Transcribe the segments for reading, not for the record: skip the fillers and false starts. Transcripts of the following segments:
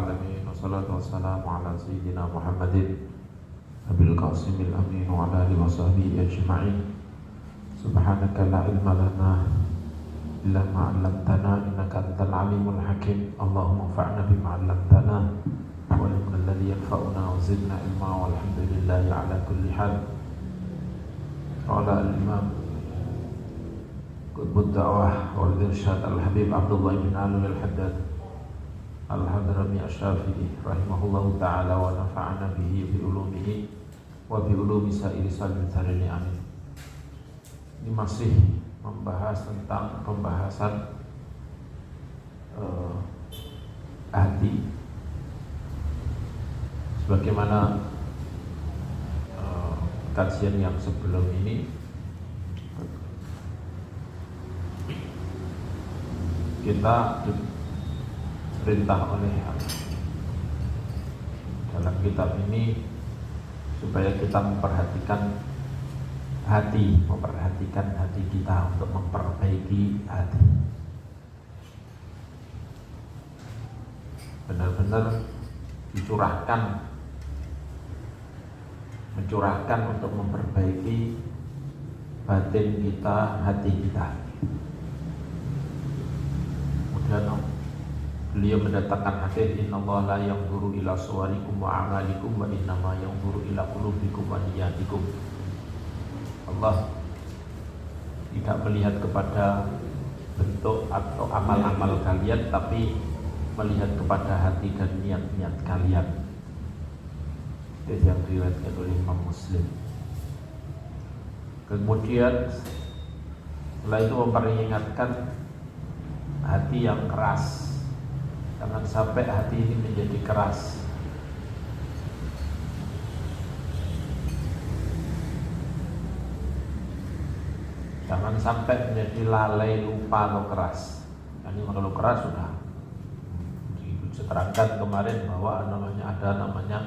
العالمين والصلاة والسلام على سيدنا محمد أبي القاسم الأمين وعلى آله وصحبه أجمعين. سبحانك لا علم لنا إلا ما علمتنا إنك أنت العليم الحكيم. اللهم انفعنا بما علمتنا وعلمنا الذي ينفعنا وزدنا علما والحمد لله على كل حال. قال الإمام قطب الدعوة والإرشاد الحبيب عبد الله بن علوي الحداد الحضرمي الشافعي رحمه الله تعالى ونفعنا به بعلومه وبعلوم سائر salih amin. Ini masih membahas tentang pembahasan hati, sebagaimana kajian yang sebelum ini kita diperintah oleh Allah dalam kitab ini supaya kita memperhatikan hati kita untuk memperbaiki hati, benar-benar mencurahkan untuk memperbaiki batin kita, hati kita. Kemudian beliau mendatangkan hadis innallaha la yanzuru ila suwarikum wa a'malikum wa innama yanzuru ila qulubikum wa niyatikum. Allah tidak melihat kepada bentuk atau amal-amal kalian, tapi melihat kepada hati dan niat-niat kalian. Itu yang diriwayatkan oleh Imam Muslim. Kemudian setelah itu memperingatkan hati yang keras. Jangan sampai hati ini menjadi keras. Jangan sampai menjadi lalai, lupa atau keras. Ini kalau keras sudah diterangkan kemarin bahwa ada namanya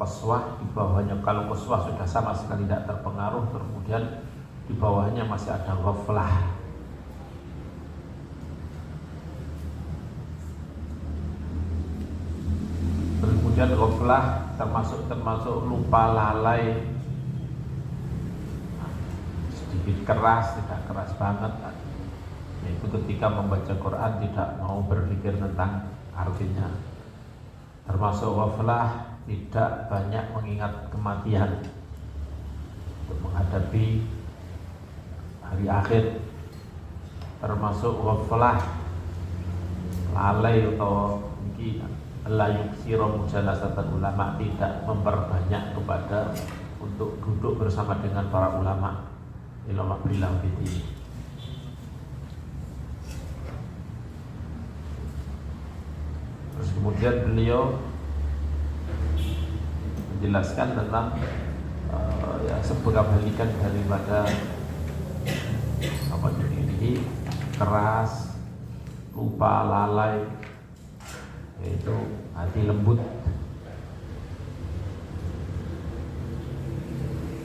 qaswah, di bawahnya kalau qaswah sudah sama sekali tidak terpengaruh, kemudian di bawahnya masih ada ghaflah. Kemudian ghaflah termasuk lupa, lalai, sedikit keras, tidak keras banget, yaitu ketika membaca Quran tidak mau berpikir tentang artinya. Termasuk ghaflah, tidak banyak mengingat kematian untuk menghadapi hari akhir. Termasuk ghaflah, lalai atau mungkin la yuksiru mujalasatan ulama, tidak memperbanyak kepada untuk duduk bersama dengan para ulama bilang ini. Terus kemudian beliau menjelaskan tentang sebab balikan daripada ini keras, lupa, lalai, yaitu hati lembut,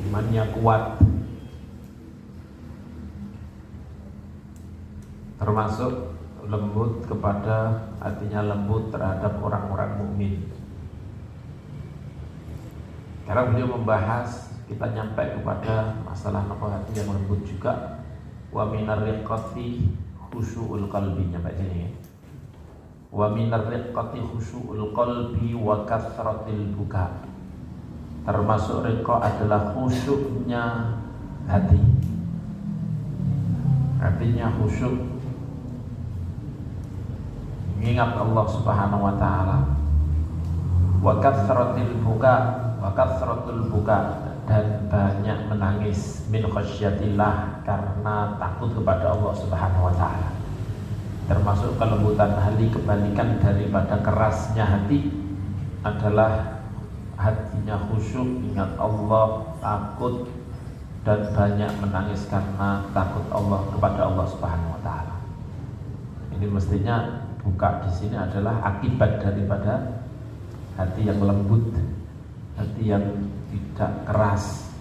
imannya kuat. Termasuk lembut kepada hatinya, lembut terhadap orang-orang mukmin. Karena beliau membahas, kita nyampe kepada masalah hati yang lembut juga. Wa minar riqqati khusyu'ul qalbi, nyampe sini. Wa minar riqqati khusyu'ul qalbi wa kathratil buka. Termasuk riqqa adalah khusyuknya hati. Artinya khusyuk, mengingat Allah Subhanahu wa taala. Wa kathratil buka, dan banyak menangis min khasyatillah, karena takut kepada Allah Subhanahu wa taala. Termasuk kelembutan hati, kebalikan daripada kerasnya hati adalah hatinya khusyuk, ingat Allah, takut, dan banyak menangis karena takut Allah kepada Allah Subhanahu wa taala. Ini mestinya buka di sini adalah akibat daripada hati yang lembut, hati yang tidak keras,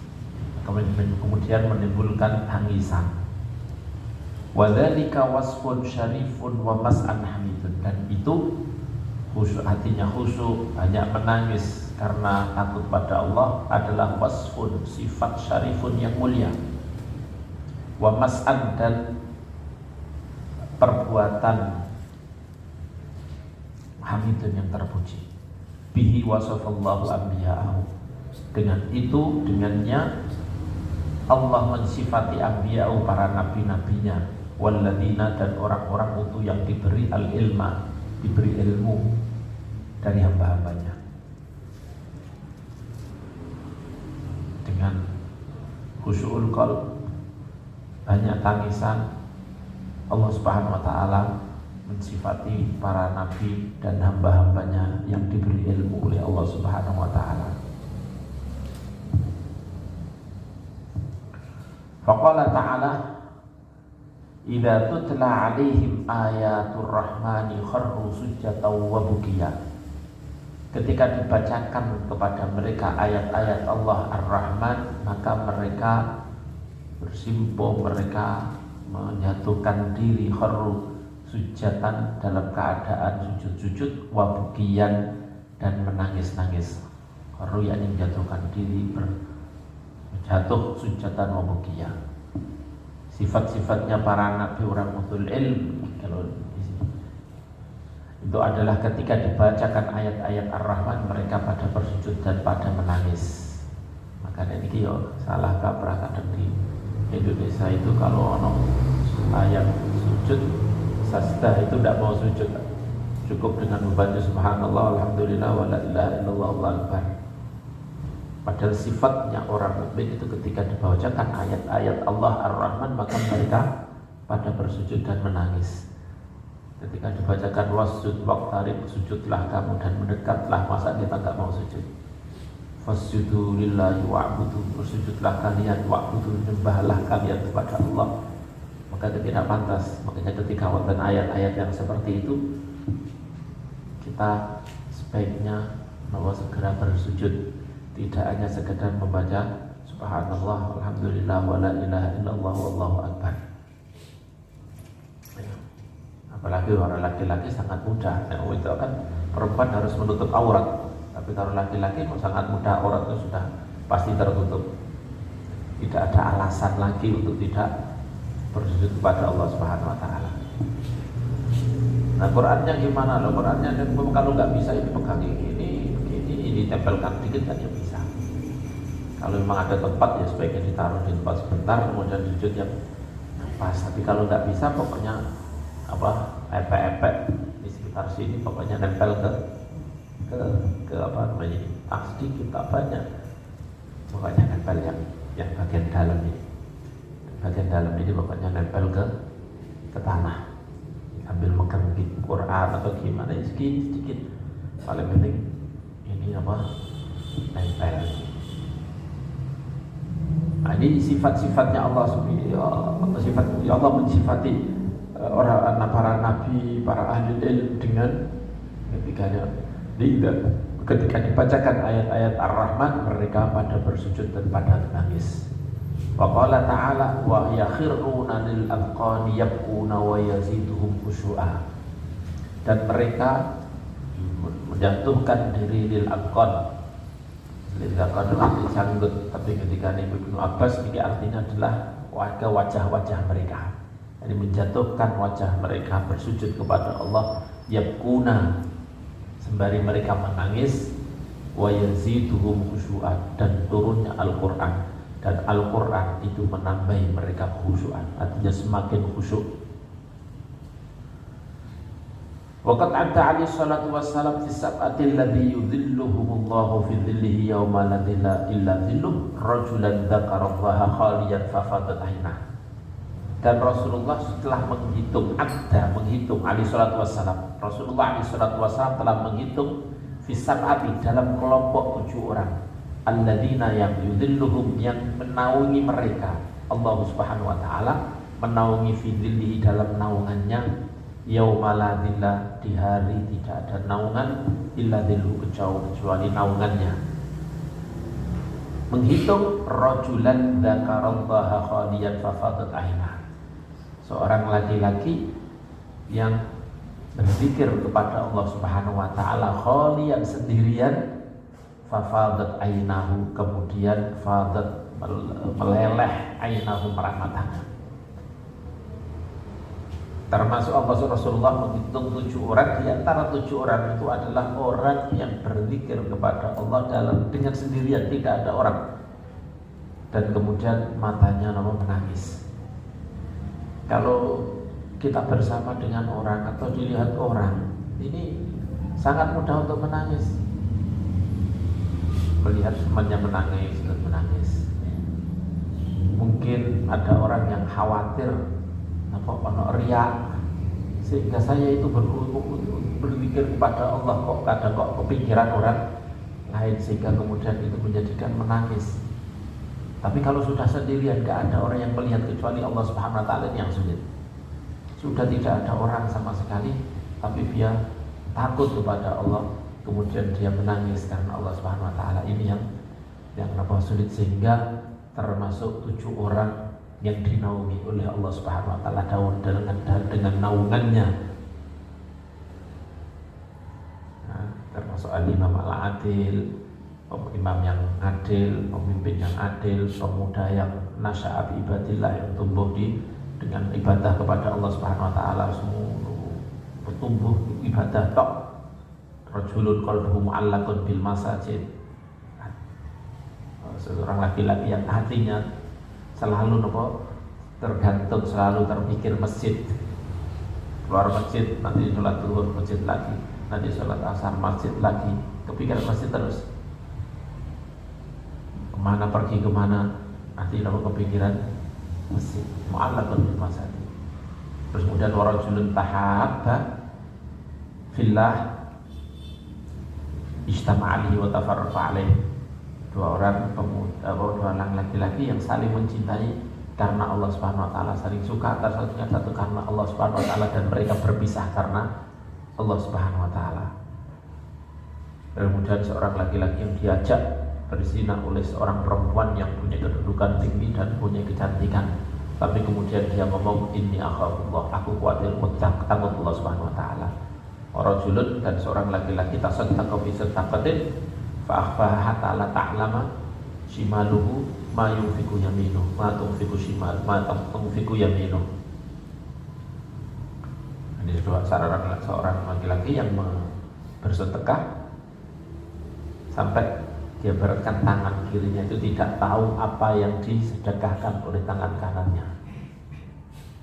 kemudian menimbulkan tangisan. Wadzalika wasfun syarifun wa mas'an hamidun, dan itu khusyuk, hatinya khusyuk, banyak menangis karena takut pada Allah adalah wasfun, sifat syarifun yang mulia, wa mas'an, dan perbuatan hamidun yang terpuji. Bihi wasafallahu anbiya'ahu, dengan itu, dengannya Allah mensifati anbiya'ahu, para nabi-nabinya, walladzina, dan orang-orang itu yang diberi al-ilma, diberi ilmu dari hamba-hambanya, dengan khusyul qalb, banyak tangisan. Allah Subhanahu wa ta'ala mensifati para nabi dan hamba-hambanya yang diberi ilmu oleh Allah Subhanahu wa ta'ala. Faqala ta'ala, idza tutla 'alaihim ayatur rahmani kharru sujjatan wa bukiya. Ketika dibacakan kepada mereka ayat-ayat Allah Ar-Rahman, maka mereka bersimpuh, mereka menyatukan diri, kharru sujatan, dalam keadaan sujud-sujud, wa bukiyan, dan menangis-nangis. Kharru yakni menjatuhkan diri, jatuh sujatan wa bukiyan. Sifat-sifatnya para nabi, orang utul ilm, kalau di sini itu adalah ketika dibacakan ayat-ayat Ar-Rahman, mereka pada bersujud dan pada menangis. Maka ini yo salah kaprah kadang di Indonesia itu, kalau ono ayat sujud sajdah itu tidak mau sujud, cukup dengan membaca subhanallah, alhamdulillah, wa la ilaha illallah, Allahu akbar. Padahal sifatnya orang mukmin itu ketika dibacakan ayat-ayat Allah Ar-Rahman, maka mereka pada bersujud dan menangis. Ketika dibacakan wasjud waqtarib, sujudlah kamu dan mendekatlah, masa kita enggak mau sujud. Fasjudu lillahi wa'budu, bersujudlah kalian, wa'budu, nyembahlah kalian kepada Allah. Maka itu tidak pantas. Makanya ketika wonten ayat-ayat yang seperti itu, kita sebaiknya bahwa segera bersujud, tidak hanya sekedar membaca subhanallah, alhamdulillah, wa la ilaha illallah, wallahu akbar. Apalagi orang laki-laki sangat mudah. Nah, itu kan perempuan harus menutup aurat, tapi kalau laki-laki sangat mudah, aurat itu sudah pasti tertutup. Tidak ada alasan lagi untuk tidak bersujud kepada Allah Subhanahu wa ta'ala. Nah, Qurannya gimana? Loh, Qurannya kalau nggak bisa itu pegang ini tempelkan dikit kan ya bisa. Kalau memang ada tempat ya sebaiknya ditaruh di tempat sebentar, kemudian sujud yang pas. Tapi kalau nggak bisa, pokoknya epek-epek di sekitar sini, pokoknya nempel ke apa namanya, tak sedikit tak banyak, pokoknya nempel yang bagian dalam ini. Bagian dalam ini pokoknya nempel ke tanah, sambil megang Quran atau gimana ya, sedikit paling penting ini nempel. Nah, ini sifat-sifatnya Allah Subhanahu, sifat Allah mensifati para nabi, para ahli ilmu dengan ketika dibacakan ayat-ayat Ar-Rahman, mereka pada bersujud dan pada menangis. Wa qala ta'ala wa yakhiruna lil azqani yabquna wa yaziduhum khusyu'a. Dan mereka menjatuhkan diri lil azqan. Lil azqan itu sanggut, tapi ketika Ibnu Abbas ini artinya adalah wajah-wajah mereka. Jadi menjatuhkan wajah mereka bersujud kepada Allah, yabquna, sembari mereka menangis, wa yaziduhum khusyu'an, dan turunnya Al-Qur'an, dan Al-Qur'an itu menambahi mereka khusyu'an, artinya semakin khusyuk. Waqad adda alaihi salatu wassalam fi sab'atil ladzi yudhilluhumullahu fi dhillihi yawma la dhilla illa dhilluh, rajulan dzakarallaha khaliyan fafadat ainah. Dan Rasulullah setelah menghitung alaihi salatu wassalam, Rasulullah alaihi salatu wassalam telah menghitung fi sab'ati, dalam kelompok 7 orang, alladzina, yang yudhilluhum, yang menaungi mereka Allah Subhanahu wa ta'ala, menaungi fi dhillihi, dalam naungannya, yauma la dhilla, di hari tidak ada naungan, illa dhilluh, kecuali naungannya. Menghitung rajulan dzakarallaha khaliyan fafadat ainah, seorang laki-laki yang berzikir kepada Allah Subhanahu wa taala khalian sendirian, fafadat ainahu, kemudian fadat meleleh ainahu merahmatana. Termasuk Rasulullah menghitung 7 orang, di antara 7 orang itu adalah orang yang berzikir kepada Allah dengan sendirian, tidak ada orang, dan kemudian matanya menangis. Kalau kita bersama dengan orang atau dilihat orang, ini sangat mudah untuk menangis. Melihat temannya menangis dan menangis. Mungkin ada orang yang khawatir ono riya, sehingga saya itu berzikir kepada Allah kadang kepikiran orang lain, sehingga kemudian itu menjadikan menangis. Tapi kalau sudah sendirian, gak ada orang yang melihat kecuali Allah Subhanahu wa taala, yang sulit. Sudah tidak ada orang sama sekali, tapi dia takut kepada Allah, kemudian dia menangis karena Allah Subhanahu wa taala. Ini yang sulit, sehingga termasuk 7 orang yang dinaungi oleh Allah Subhanahu wa taala dengan naungannya. Nah, termasuk al-imam al-adil, imam yang adil, pemimpin yang adil, pemuda yang nasya'a bi ibadillah, yang tumbuh dengan ibadah kepada Allah Subhanahu wa taala, semua bertumbuh ibadah tok. Rajulun qalbuhu mu'allaqun bil masajid, seorang laki-laki yang hatinya selalu tergantung, selalu terpikir masjid. Keluar masjid, nanti sholat zuhur masjid lagi, nanti sholat asar masjid lagi, kepikiran masjid terus. Kemana pergi kemana, nanti kepikiran masjid. Mu'allaqun bil masajid. Terus kemudian warajulun tahabba fillah ijtama'a alihi wa tafarraqa alaihi. 2 orang pemuda, 2 orang laki-laki yang saling mencintai karena Allah Subhanahu wa taala, saling suka atas satu karena Allah Subhanahu wa taala, dan mereka berpisah karena Allah Subhanahu wa taala. Kemudian seorang laki-laki yang diajak berzina oleh seorang perempuan yang punya kedudukan tinggi dan punya kecantikan, tapi kemudian dia ngomong, inni akhafullah, aku khawatir, takut Allah Subhanahu wa taala. Rajulun, dan seorang laki-laki tasaddaqa bi sadaqatin fa akhfaha hatta la ta'lama shimaluhu ma yunfiqu yaminuhu ma tunfiqu yaminuhu. Ini seorang laki-laki yang bersedekah sampai dia beratkan tangan kirinya itu tidak tahu apa yang disedekahkan oleh tangan kanannya.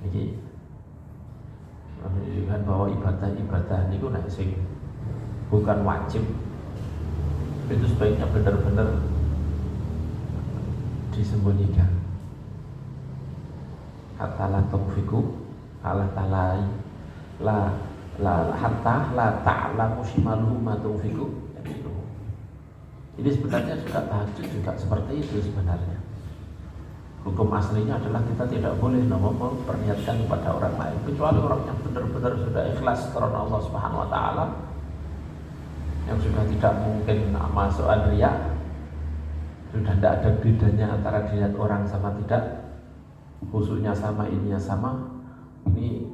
Jadi menunjukkan bahwa ibadah itu bukan wajib, itu sebaiknya benar-benar disembunyikan. Hatta la tunfiqu ala talai la hatta la ta'lamu shimaluhu ma tunfiqu. Ini sebenarnya juga tahajud juga seperti itu sebenarnya. Hukum aslinya adalah kita tidak boleh memperniatkan kepada orang lain, kecuali orang yang benar-benar sudah ikhlas karena Allah Subhanahu wa taala, yang sudah tidak mungkin masuk riya, sudah tidak ada bedanya antara dilihat orang sama tidak, khususnya sama, ininya sama. Ini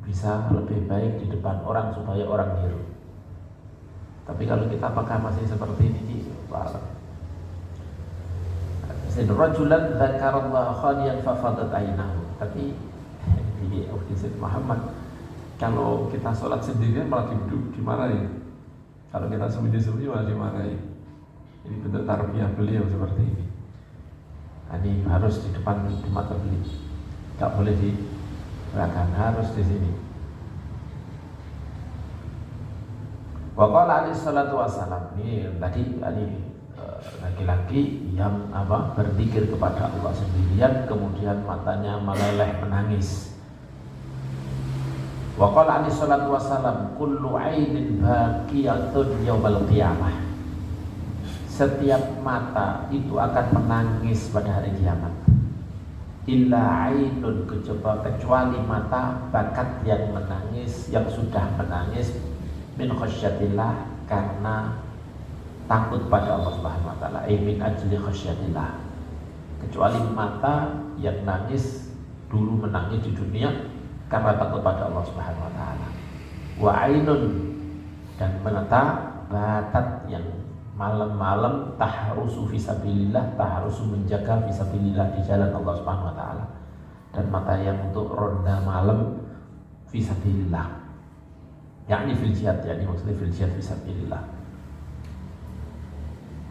bisa lebih baik di depan orang supaya orang niru. Tapi kalau kita apakah masih seperti ini, rajulan dzakarallaha khaliyan fafadat ainahu. Tapi di Sayyid Muhammad, kalau kita sholat sendirian malah dimarahi. Kalau kita sembunyi-sembunyi malah dimarahi. Ini bentuk tarbiyah beliau seperti ini. Ini harus di depan di mata beliau, tak boleh di belakang, harus di sini. Wa qala alaihi salatu wassalam, ini tadi laki-laki yang berzikir kepada Allah sendirian, kemudian matanya meleleh menangis. Wa qala alaihi salatu wassalam, kullu ainin baqiyatun yaumal qiyamah. Setiap mata itu akan menangis pada hari kiamat. Illa ainun, kecuali mata bakat yang menangis, yang sudah menangis min khasyatillah, karena takut pada Allah Subhanahu wa taala, min ajli khasyatillah. Kecuali mata yang nangis dulu menangis di dunia karena takut pada Allah Subhanahu wa taala. wa ainun, dan mata batat yang malam-malam tahrusu fisabilillah, tahrusu menjaga fisabilillah di jalan Allah Subhanahu wa taala, dan mata yang untuk ronda malam fisabilillah, yakni fil jihad, yakni maksudnya fil jihad fisabilillah.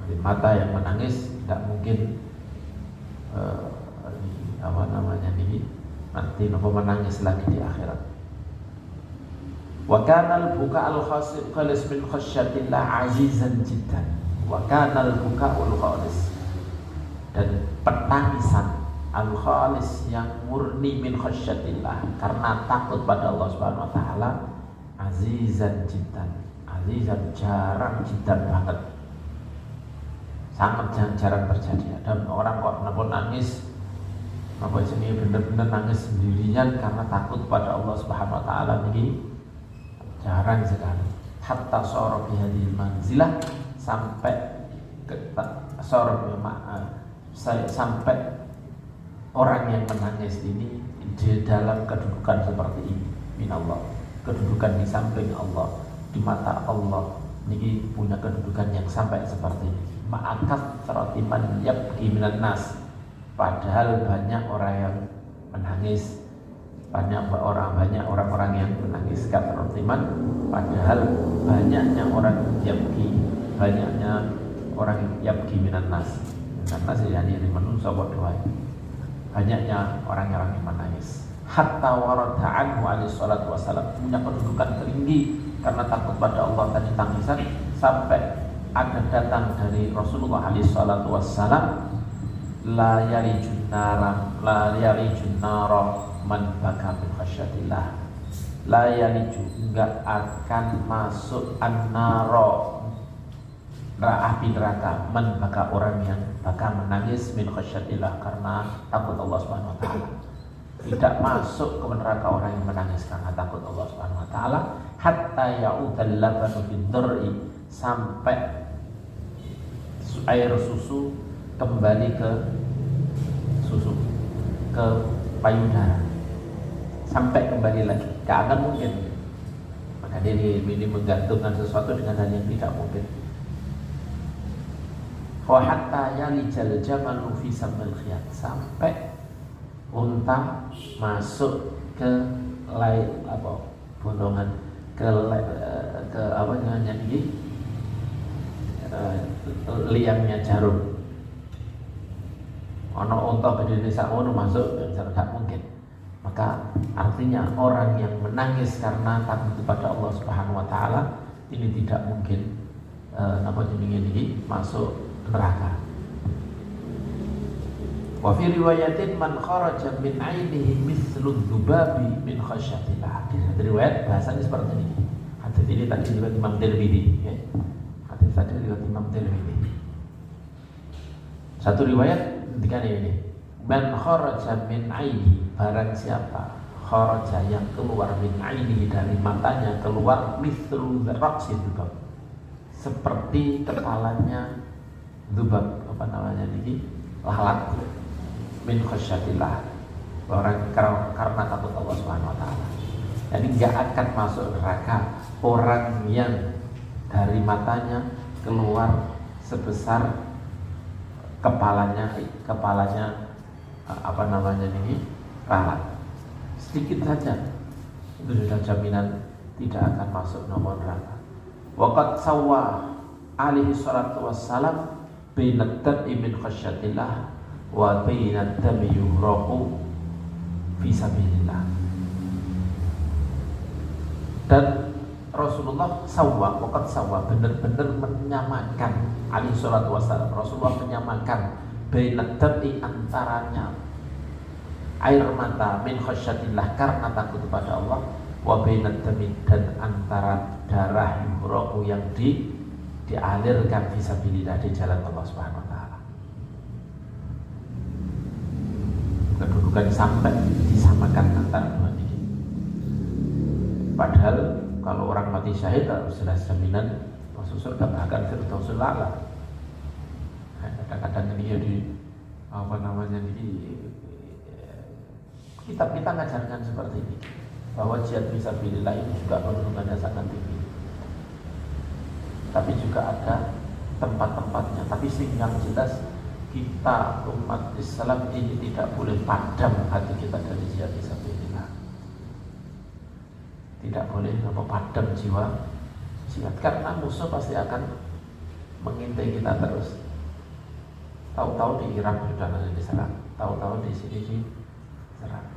Jadi mata yang menangis tidak mungkin nanti menangis lagi di akhirat. Wa kana al-buka al-khalis min khasyatillah azizan jiddan. Wa kana al-buka al-khalis, dan pentangisan al-khalis yang murni min khasyatillah karena takut pada Allah Subhanahu wa taala, azizan jiddan. Azizan jarang, jiddan banget. Sangat jarang terjadi. Dan orang kok kenapa nangis, apa ini benar-benar nangis sendirian karena takut pada Allah Subhanahu wa taala, ini jarang sekali. Hatta sara bi hadhil manzilah, sampai sampai orang yang menangis ini di dalam kedudukan seperti ini minallah, kedudukan di samping Allah, di mata Allah, ini punya kedudukan yang sampai seperti ini. Ma'akat teratiman yabki minan nas, padahal banyak orang yang menangis, banyak orang-orang yang menangis katratiman, padahal banyaknya orang yabki, banyaknya orang yabki minan nas. Minan nas yani manungsa doa, banyaknya orang-orang yang menangis. Hatta warada anhu alaihi salatu wassalam, punya kedudukan tinggi karena takut pada Allah tadi tangisan, sampai ada datang dari Rasulullah alaihi salatu wassalam, la yalijun nara man baka min khasyatillah. La yaliju, enggak akan masuk an-nara, api neraka, man baka, orang yang baka menangis min khasyatillah karena takut Allah Subhanahu wa taala. Tidak masuk ke neraka orang yang menangis karena takut Allah Subhanahu wa taala. Hatta ya'udal labanu fid dar'i, sampai air susu kembali ke payudara, sampai kembali lagi, gak akan mungkin. Maka ini menggantungkan sesuatu dengan hal yang tidak mungkin. Wa hatta yalijal jamalu fi samil khiyat, sampai unta masuk ke bolongan ke apa namanya ini, liangnya jarum. Ono unta gede desa ono masuk, tidak mungkin. Maka artinya orang yang menangis karena takut kepada Allah Subhanahu wa taala ini tidak mungkin ini masuk neraka. Wa fi riwayatin man kharaja min ainihi mithlu dzubabi min khasyatillah. Di riwayat bahasanya seperti ini. Hadis ini tadi riwayat Imam Tirmidzi, ya. Hadis tadi riwayat Imam Tirmidzi. Satu riwayat ketika ini, man kharaja min ainihi, barang siapa kharaja yang keluar min ainihi, dari matanya keluar mithlu ra'si dzubab, seperti kepalanya dzubab, apa namanya ini, lalat, min khasyatillah, orang karena takut Allah Subhanahu wa taala. Jadi enggak akan masuk neraka orang yang dari matanya keluar sebesar kepalanya apa namanya ini, lalat. Sedikit saja itu sudah jaminan tidak akan masuk nomor neraka. Waqad sawwa alaihi salatu wassalam bainad dam'i min khasyatillah wa bainad dam'i yuhraqu fi sabilillah. Dan Rasulullah waqad sawwa, benar-benar menyamakan alaihi salatu wassalam, Rasulullah menyamakan bainad dam'i, antaranya air mata min khasyatillah karena takut kepada Allah, wa bainad dam'i, dan antara darah yuhraqu yang dialirkan fisabilillah, di jalan Allah Subhanahu wa taala. Kedudukan sampai disamakan antara dua ini. Padahal kalau orang mati syahid sudah jaminan masuk surga, bahkan firdausul a'la. Kadang-kadang ini di apa namanya ini, kitab kita ngajarkan seperti ini. bahwa jihad fisabilillah ini juga keuntungannya sangat tinggi. Tapi juga ada tempat-tempatnya. Tapi yang jelas kita umat Islam ini tidak boleh padam hati kita dari jihad fisabilillah. Tidak boleh padam jiwa jihad, karena musuh pasti akan mengintai kita terus. Tahu-tahu di Irak sudah diserang, tahu-tahu di sini diserang.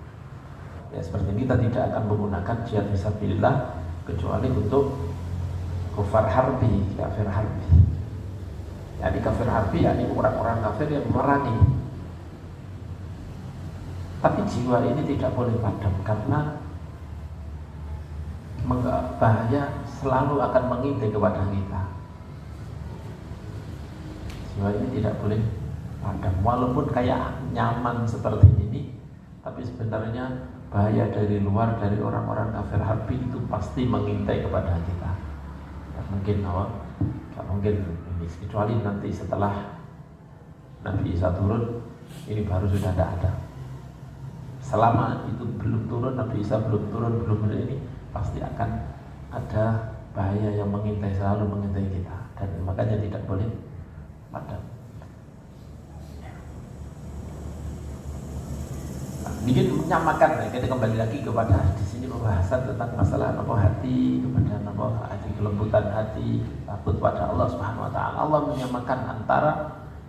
Ya seperti ini, kita tidak akan menggunakan jihad fisabilillah kecuali untuk kufar harbi, kafir harbi. Yani kafir harbi, yakni orang-orang kafir yang memerangi. Tapi jiwa ini tidak boleh padam, karena bahaya selalu akan mengintai kepada kita. Jiwa ini tidak boleh padam, walaupun kayak nyaman seperti ini, tapi sebenarnya bahaya dari luar, dari orang-orang kafir harbi itu pasti mengintai kepada kita. Tidak mungkin ini, kecuali nanti setelah Nabi Isa turun, ini baru sudah tidak ada. Selama itu belum turun, Nabi Isa belum turun, belum ini, pasti akan ada bahaya yang mengintai, selalu mengintai kita, dan makanya tidak boleh padam. Ingin menyamakan, kita kembali lagi kepada di sini pembahasan tentang masalah hati, kepada hati, kelembutan hati, takut pada Allah Subhanahu Wa Taala. Allah menyamakan antara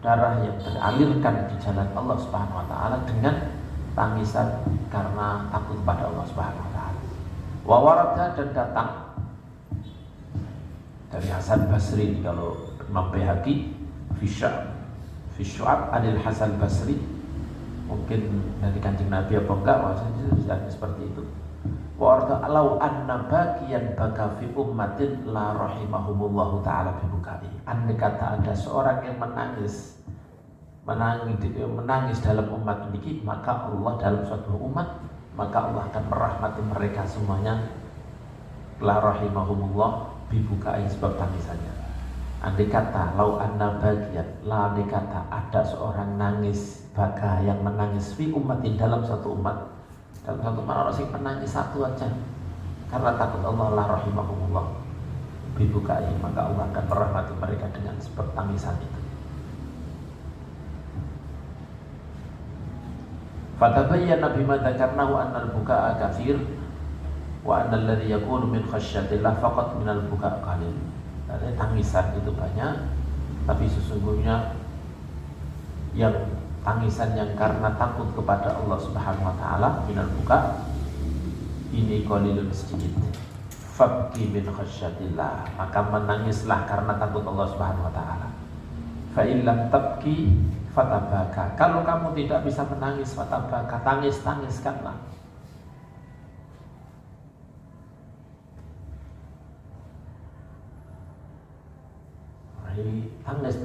darah yang teralirkan di jalan Allah Subhanahu Wa Taala dengan tangisan karena takut pada Allah Subhanahu Wa Taala. Wawarada, dan datang dari Hasan Basri, kalau Imam Baihaqi fi Syu'ab Anil Hasan Basri, mungkin dari Kanjeng Nabi apa enggak, wajahnya seperti itu. Wa arda law anna baqiyan baka fi ummatin la rahimahumullahu taala bi bukai. Andai kata ada seorang yang menangis dalam umat ini, maka Allah dalam suatu umat, maka Allah akan merahmati mereka semuanya. La rahimahumullah bi bukai, sebab tangisannya. Andai kata lau anna bagian, andai kata ada seorang nangis, baka yang menangis fi umatin, dalam satu umat orang sing menangis satu aja karena takut Allah, la rahimahumullah bibukai, maka Allah akan merahmati mereka dengan sebab tangisan itu. Fatabayyana bima dzakarnahu anna al-bukaa katsir wa anna alladhi yakunu min khasyatillah faqat min al-bukaa qalil. Tangisan itu banyak, tapi sesungguhnya yang tangisan yang karena takut kepada Allah Subhanahu Wa Taala, minal buka, ini qalilun, sedikit. Fabki min khasyatillah, maka menangislah karena takut Allah Subhanahu Wa Taala. Fa illam tabki fatabaka, kalau kamu tidak bisa menangis, fatabaka, tangiskanlah.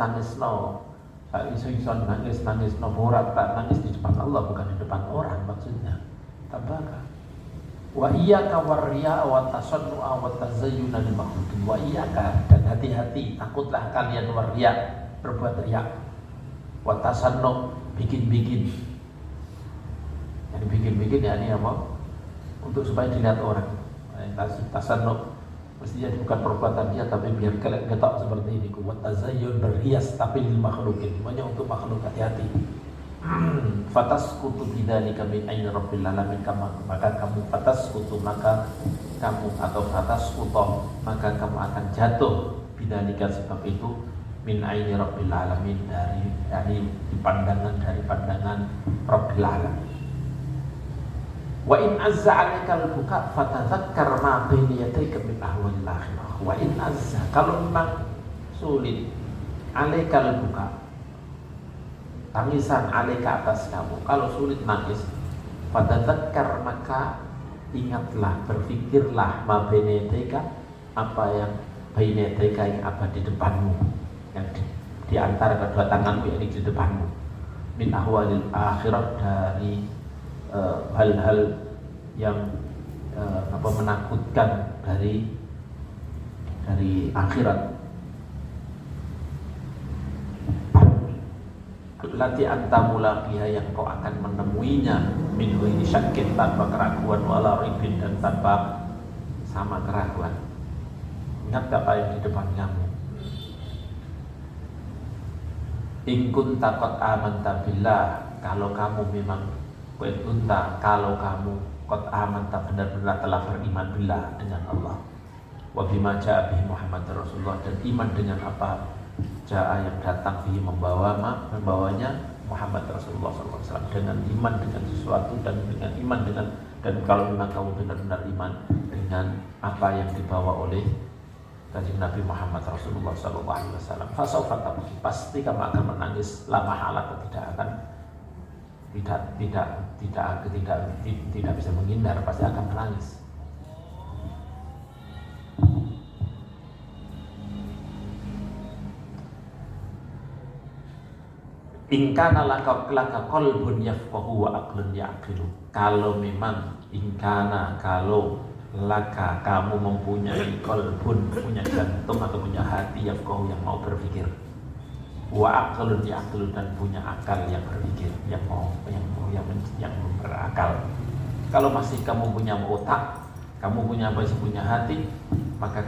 Tangis no, iso nangis no, borat tak nangis di depan Allah, bukan di depan orang maksudnya. Tabaka. Wa iyyaka warriya wa tasannu'a wa tazayyuna lil makhluqin. Wa iyyaka, dan hati-hati, takutlah kalian warriya, berbuat riya. Wa tasannu, bikin-bikin. Yang bikin-bikin ya ini apa? Untuk supaya dilihat orang. Tasannu mestinya bukan perbuatan dia, tapi biar kalian ketok seperti ini. Wa tazayyun, berhias tapi lil makhluqin, semuanya untuk makhluk, hati-hati. Fatasqutu bidzalika min aini rabbil alamin, maka kamu fatasqutu, maka kamu, atau fatasqutu, maka kamu akan jatuh bidzalika, sebab itu, min aini rabbil alamin, dari pandangan rabbil alamin. Wa in azza 'alaikal buka fatadzakkar ma baina yadayka min ahwalil akhirah. Wa in azza, kalau memang sulit, 'alaikal buka, tangisan, 'alaika, atas kamu, kalau sulit nangis, fatadzakkar, maka ingatlah, berfikirlah, ma baina yadayka, apa yang baina yadayka, yang apa di depanmu, yang di antara kedua tanganmu, yang di depanmu, min ahwalil akhirah, dari hal-hal yang menakutkan dari akhirat. Lati anta mulaqiha, yang kau akan menemuinya, min ghairi syakkin, tanpa keraguan, wala ribin, dan tanpa sama keraguan. Ingat apa yang di depan kamu. In kunta qad amanta billah, kalau kamu memang kalau kamu qad amanta benar-benar telah beriman billah dengan Allah, wa bima jaa bihi Muhammad Rasulullah, dan iman dengan apa jaa yang datang bihi membawanya Muhammad Rasulullah SAW, dengan iman dengan sesuatu dan dengan iman dengan, dan kalau memang kamu benar-benar iman dengan apa yang dibawa oleh Kanjeng Nabi Muhammad Rasulullah SAW, fasaufa tabki, pasti kamu akan menangis, la mahala, tidak bisa menghindar, pasti akan menangis. In kana laka qalbun yafqahu wa aqlun yaqilu, kalau memang kalau laka kamu mempunyai qalbun, punya jantung atau punya hati, yafqahu yang mau berpikir, wa aqlun yaqilu, dan punya akal yang berpikir, yang berakal. Kalau masih kamu punya otak, kamu masih punya hati, maka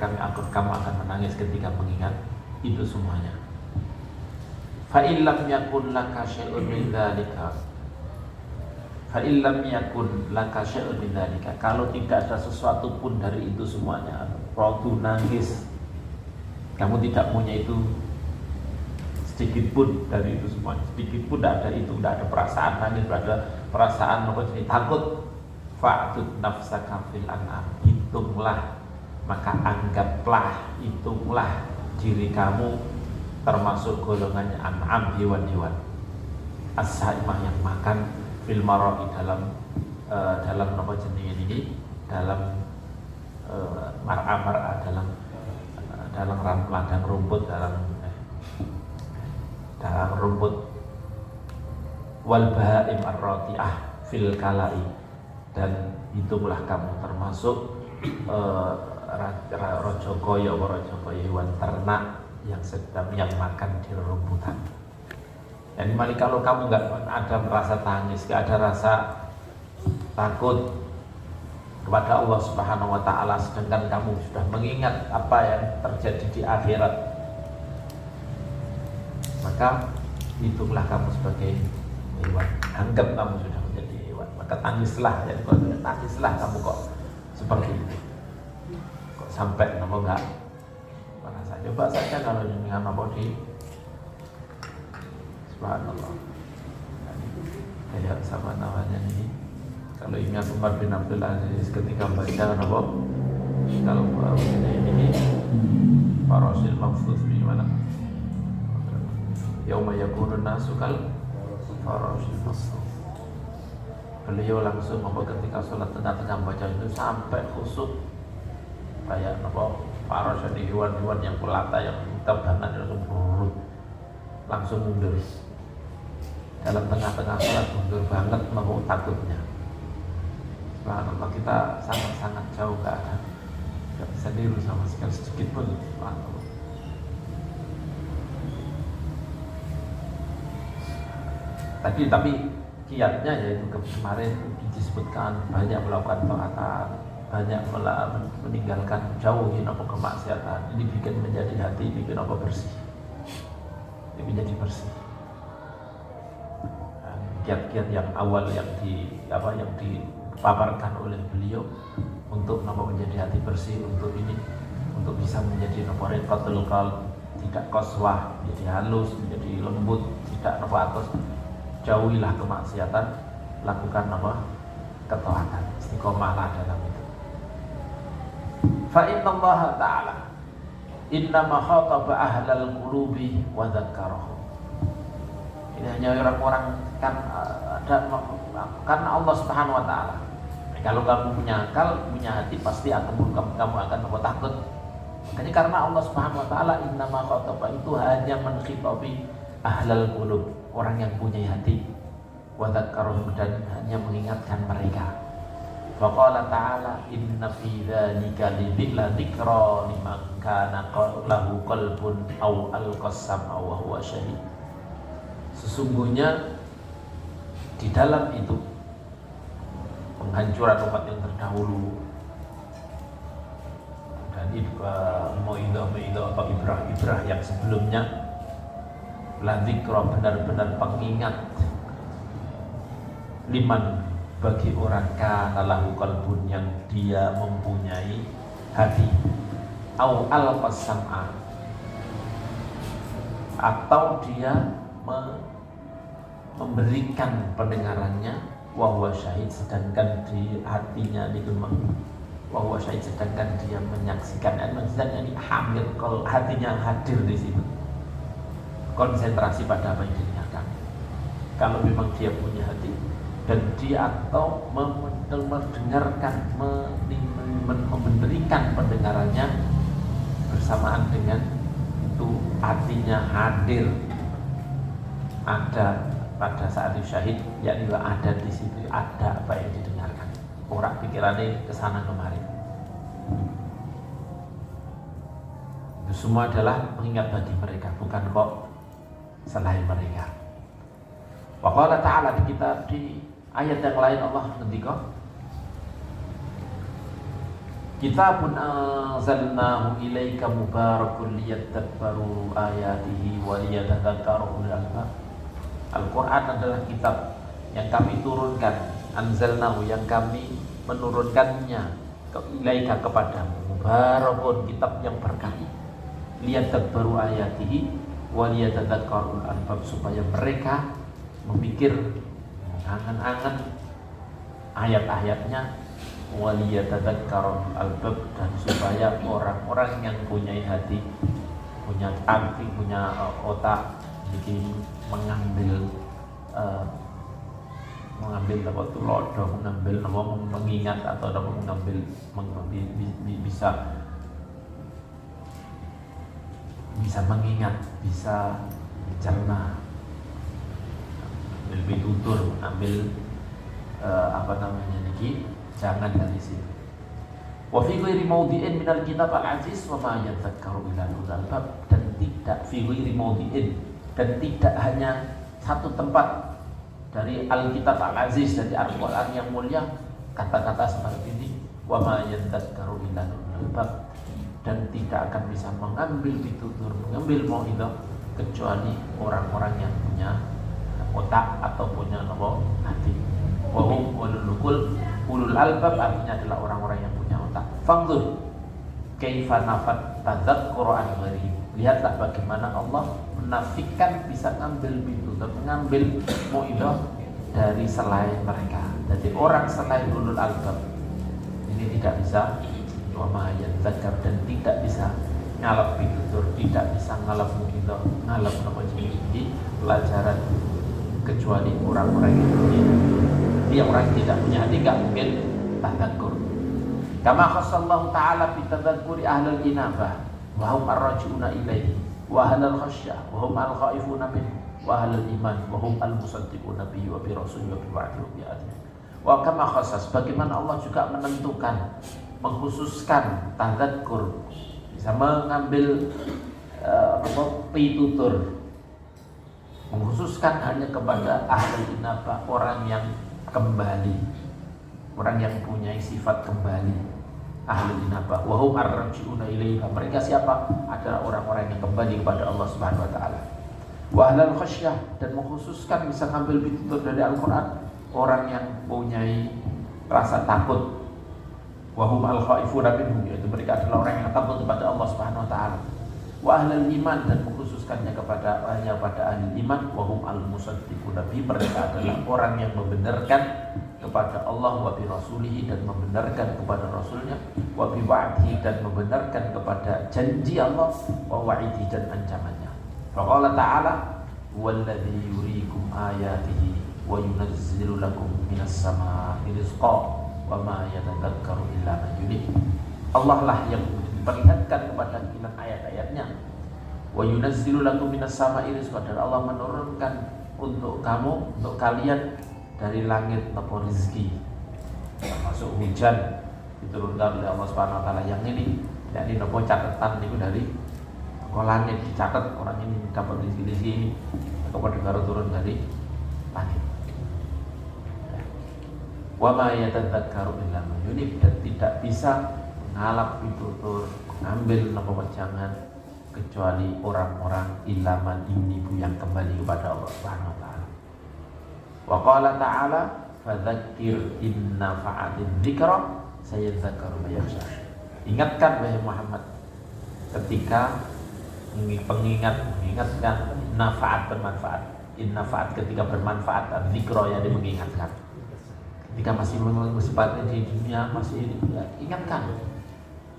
kamu akan menangis ketika mengingat itu semuanya. Fa illam yakun laka syai'un min dzalika, fa illam yakun laka syai'un min dzalika, kalau tidak ada sesuatu pun dari itu semuanya, radu nangis, kamu tidak punya itu sedikit pun dari itu semuanya, sedikit pun tidak ada itu, tidak ada perasaan nangis, tidak ada perasaan takut, fa'tud nafsaka fil an'am, hitunglah, maka hitunglah diri kamu termasuk golongannya an'am, hewan-hewan, as-saimah, yang makan, fil mar'i, dalam apa jenis ini, dalam mar'a, dalam ladang rumput, dalam rumput, wal bahaim ar-rati'ah fil kalai, dan hitunglah kamu termasuk rojokoyo hewan ternak yang makan di rumputan. Jadi kalau kamu nggak ada rasa tangis, nggak ada rasa takut kepada Allah Subhanahu Wa Taala, sedangkan kamu sudah mengingat apa yang terjadi di akhirat, maka hitunglah kamu sebagai hewan. Anggap kamu sudah menjadi hewan, maka tangislah. Jadi tangislah kamu kok seperti itu, kok sampai kamu nggak. Coba saja kalau dengan apa di subhanallah, kayak sama namanya ini, kalau ingat Umar bin Abdul Aziz ketika baca apa, kalau ini Farasil Mafuz di mana, yauma yakunun nasu kal Farasil Mafuz, beliau langsung apa ketika sholat tengah-tengah baca itu sampai khusyuk, kayak apa, para jadi hewan-hewan yang pelata yang tebangan langsung mundur dalam tengah-tengah sholat, mundur banget, mau takutnya. Subhanallah, kita sangat-sangat jauh, gak bisa niru sama sekali sedikit pun. Subhanallah. Tapi kiatnya yaitu kemarin disebutkan banyak melakukan taatan, banyak meninggalkan, jauhin apa kemaksiatan. Ini bikin menjadi hati, bikin apa bersih, ini menjadi bersih. Kiat-kiat yang awal yang dipaparkan oleh beliau untuk menjadi hati bersih, untuk bisa menjadi riqatul qalb, tidak qaswah, menjadi halus, menjadi lembut, tidak atas. Jauhilah kemaksiatan, lakukan ketaatan, istiqomahlah dalam itu. Fa inna Allah Ta'ala innama khataba ahlal qulubi wa dzakkarahum. Ini hanya orang-orang karena Allah Subhanahu wa Ta'ala. Kalau kamu punya akal, punya hati, pasti kamu akan takut. Makanya karena Allah Subhanahu wa Ta'ala innama khataba, itu hanya menkhitabi ahlal qulub, orang yang punya hati, wa dzakkarahum, dan hanya mengingatkan mereka. Faqala ta'ala inna fi dzalika dzikra liman kana lahu qalbun aw alqasam aw huwa syahid. Sesungguhnya di dalam itu penghancuran umat yang terdahulu. Dan mau'idhah atau ibrah yang sebelumnya, la dzikra, benar-benar pengingat, liman, bagi orang kana lahu qalbun, yang dia mempunyai hati, au alqas sam'a, atau dia memberikan pendengarannya, wa huwa syahid, sedangkan di hatinya wa huwa syahid, sedangkan dia menyaksikan. Maksudnya ini hamil, kalau hatinya hadir di situ, konsentrasi pada apa yang didengarkan. Kalau memang dia punya hati dan dia atau mendengarkan, memberikan pendengarannya bersamaan dengan itu hatinya hadir, ada pada saat itu syahid, yakni ada di situ, ada apa yang didengarkan. Orang pikirannya kesana kemari. Itu semua adalah pengingat bagi mereka, bukan kok selain mereka. Wa qala ta'ala, di ayat yang lain Allah ngendika, Kitabun anzalnahu ilaika mubarakun liyadabbaru ayatihi wa liyatadhakkaru ulul albab. Al-Quran adalah kitab yang kami turunkan, anzalnahu, yang kami menurunkannya, ilaika, kepadamu, mubarakun, kitab yang berkah, liyadabbaru ayatihi wa liyatadhakkaru ulul albab, supaya mereka memikir, mengangan-angan ayat-ayatnya, waliyatadzakkarul albab, dan supaya orang-orang yang punya hati, punya hati, punya otak, jadi mengambil apa itu lodo, mengingat atau mengambil bisa mengingat, bisa mencerna, ambil pitutur, ambil jangan dari situ. Wa fi ghairi mawdi'in minal kitab al-aziz wa ma yadhakkaru illa ulul albab, dan tidak fi ghairi mawdi'in, dan tidak hanya satu tempat dari Alkitab al-aziz, dari Al-Quran yang mulia, kata-kata seperti ini, wa ma yadhakkaru illa ulul albab, dan tidak akan bisa mengambil pitutur, mengambil mau'idhah kecuali orang-orang yang punya otak atau punya hati. Wa hum ulul albab, artinya adalah orang-orang yang punya otak. Fangzur kaifa nafat tadzakkur an ghairihim, lihatlah bagaimana Allah menafikan bisa mengambil pitutur, mengambil mau'idhah dari selain mereka. Jadi orang selain ulul albab ini tidak bisa wa ma yadzakkar, dan tidak bisa ngalap pitutur, tidak bisa ngalap mau'idhah, ngalap ini pelajaran, kecuali orang-orang yang punya. Dia orang yang tidak punya hati nggak mungkin tadzakkur. Kama khassallahu ta'ala bi tadzakuri ahlul inabah wa hum ar-raji'una ilaihi wa ahlul khasyah wa hum al-khaifuna minhu wa ahlul iman wa hum al-musaddiquna bihi wa bi rasulihi wa bi wa'dihi wa bi adlihi. Wa kama khassas, bagaimana Allah juga menentukan, mengkhususkan tadzakkur, bisa mengambil pitutur, mengkhususkan hanya kepada ahlul inabah, orang yang kembali, orang yang punya sifat kembali, ahlul inabah. Wa hum ar-raji'una ilaihi, mereka siapa? Adalah orang-orang yang kembali kepada Allah Subhanahu wa taala. Wa ahlul khasyah, dan mengkhususkan bisa ngambil pitutur dari Al-Qur'an, orang yang punya rasa takut. Wa hum al-khaifuna minhu, yaitu mereka adalah orang yang takut kepada Allah Subhanahu wa taala. Wa ahlul iman, dan mengkhususkannya hanya pada ahli iman. Wa hum al-musaddiquna bihi, mereka adalah orang yang membenarkan kepada Allah, wa bi rasulihi, dan membenarkan kepada rasulnya, wa bi wa'dihi, dan membenarkan kepada janji Allah, wa wa'idi, dan ancamannya. Faqala ta'ala walladzi yuriikum ayatihi wa yunazzilu lakum minas samaa'i rizqan wa ma yatadzakkaru illa man yunib. Allah lah yang perlihatkan kepada kita ayat-ayatnya. Wa yunazzilu lakum minas samaa'i rizqan, dan Allah menurunkan untuk kamu, untuk kalian dari langit napa rezeki, termasuk hujan diturunkan oleh Allah Subhanahu wa taala. Yang ini yakni napa catatan niku dari langit, dicatat orang ini dapat rezeki ini, kepada baru turun dari langit. Wa ma yatadzakkaru illa man yunib, dan tidak bisa mengalap pitutur, mengambil napa wejangan kecuali orang-orang ilaman yunibu yang kembali kepada Allah Subhanahu wa taala. Wa qala ta'ala fadzakir in nafa'atin dzikra sayadzakkaru may yakhsha. Ingatkan wahai Muhammad ketika mengingatkan nafaat bermanfaat. In nafaat ketika bermanfaat, dzikra yang mengingatkan. Ketika masih sifatnya di dunia masih ingatkan.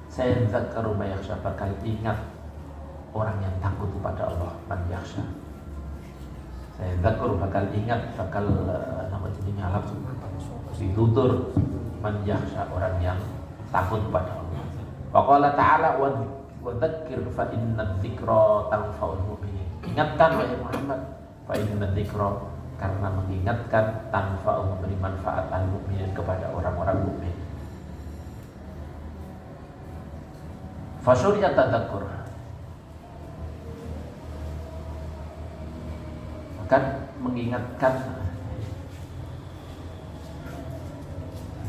Sayadzakkaru may yakhsha, bakal ingat orang yang takut kepada Allah, man yakhsha. Sayadzakkaru bakal ingat, bakal nama jenis ngalap ditutur man yakhsha, orang yang takut kepada Allah. Wa qala ta'ala wa dzakir fa inna dzikra tanfa'ul mu'minin. Ingatkan wahai Muhammad, fa inna dzikra, karena mengingatkan tanfa'ul, memberi manfaat al mu'minin kepada orang-orang mukmin. Fa syuri'at tadzakkur, maka mengingatkan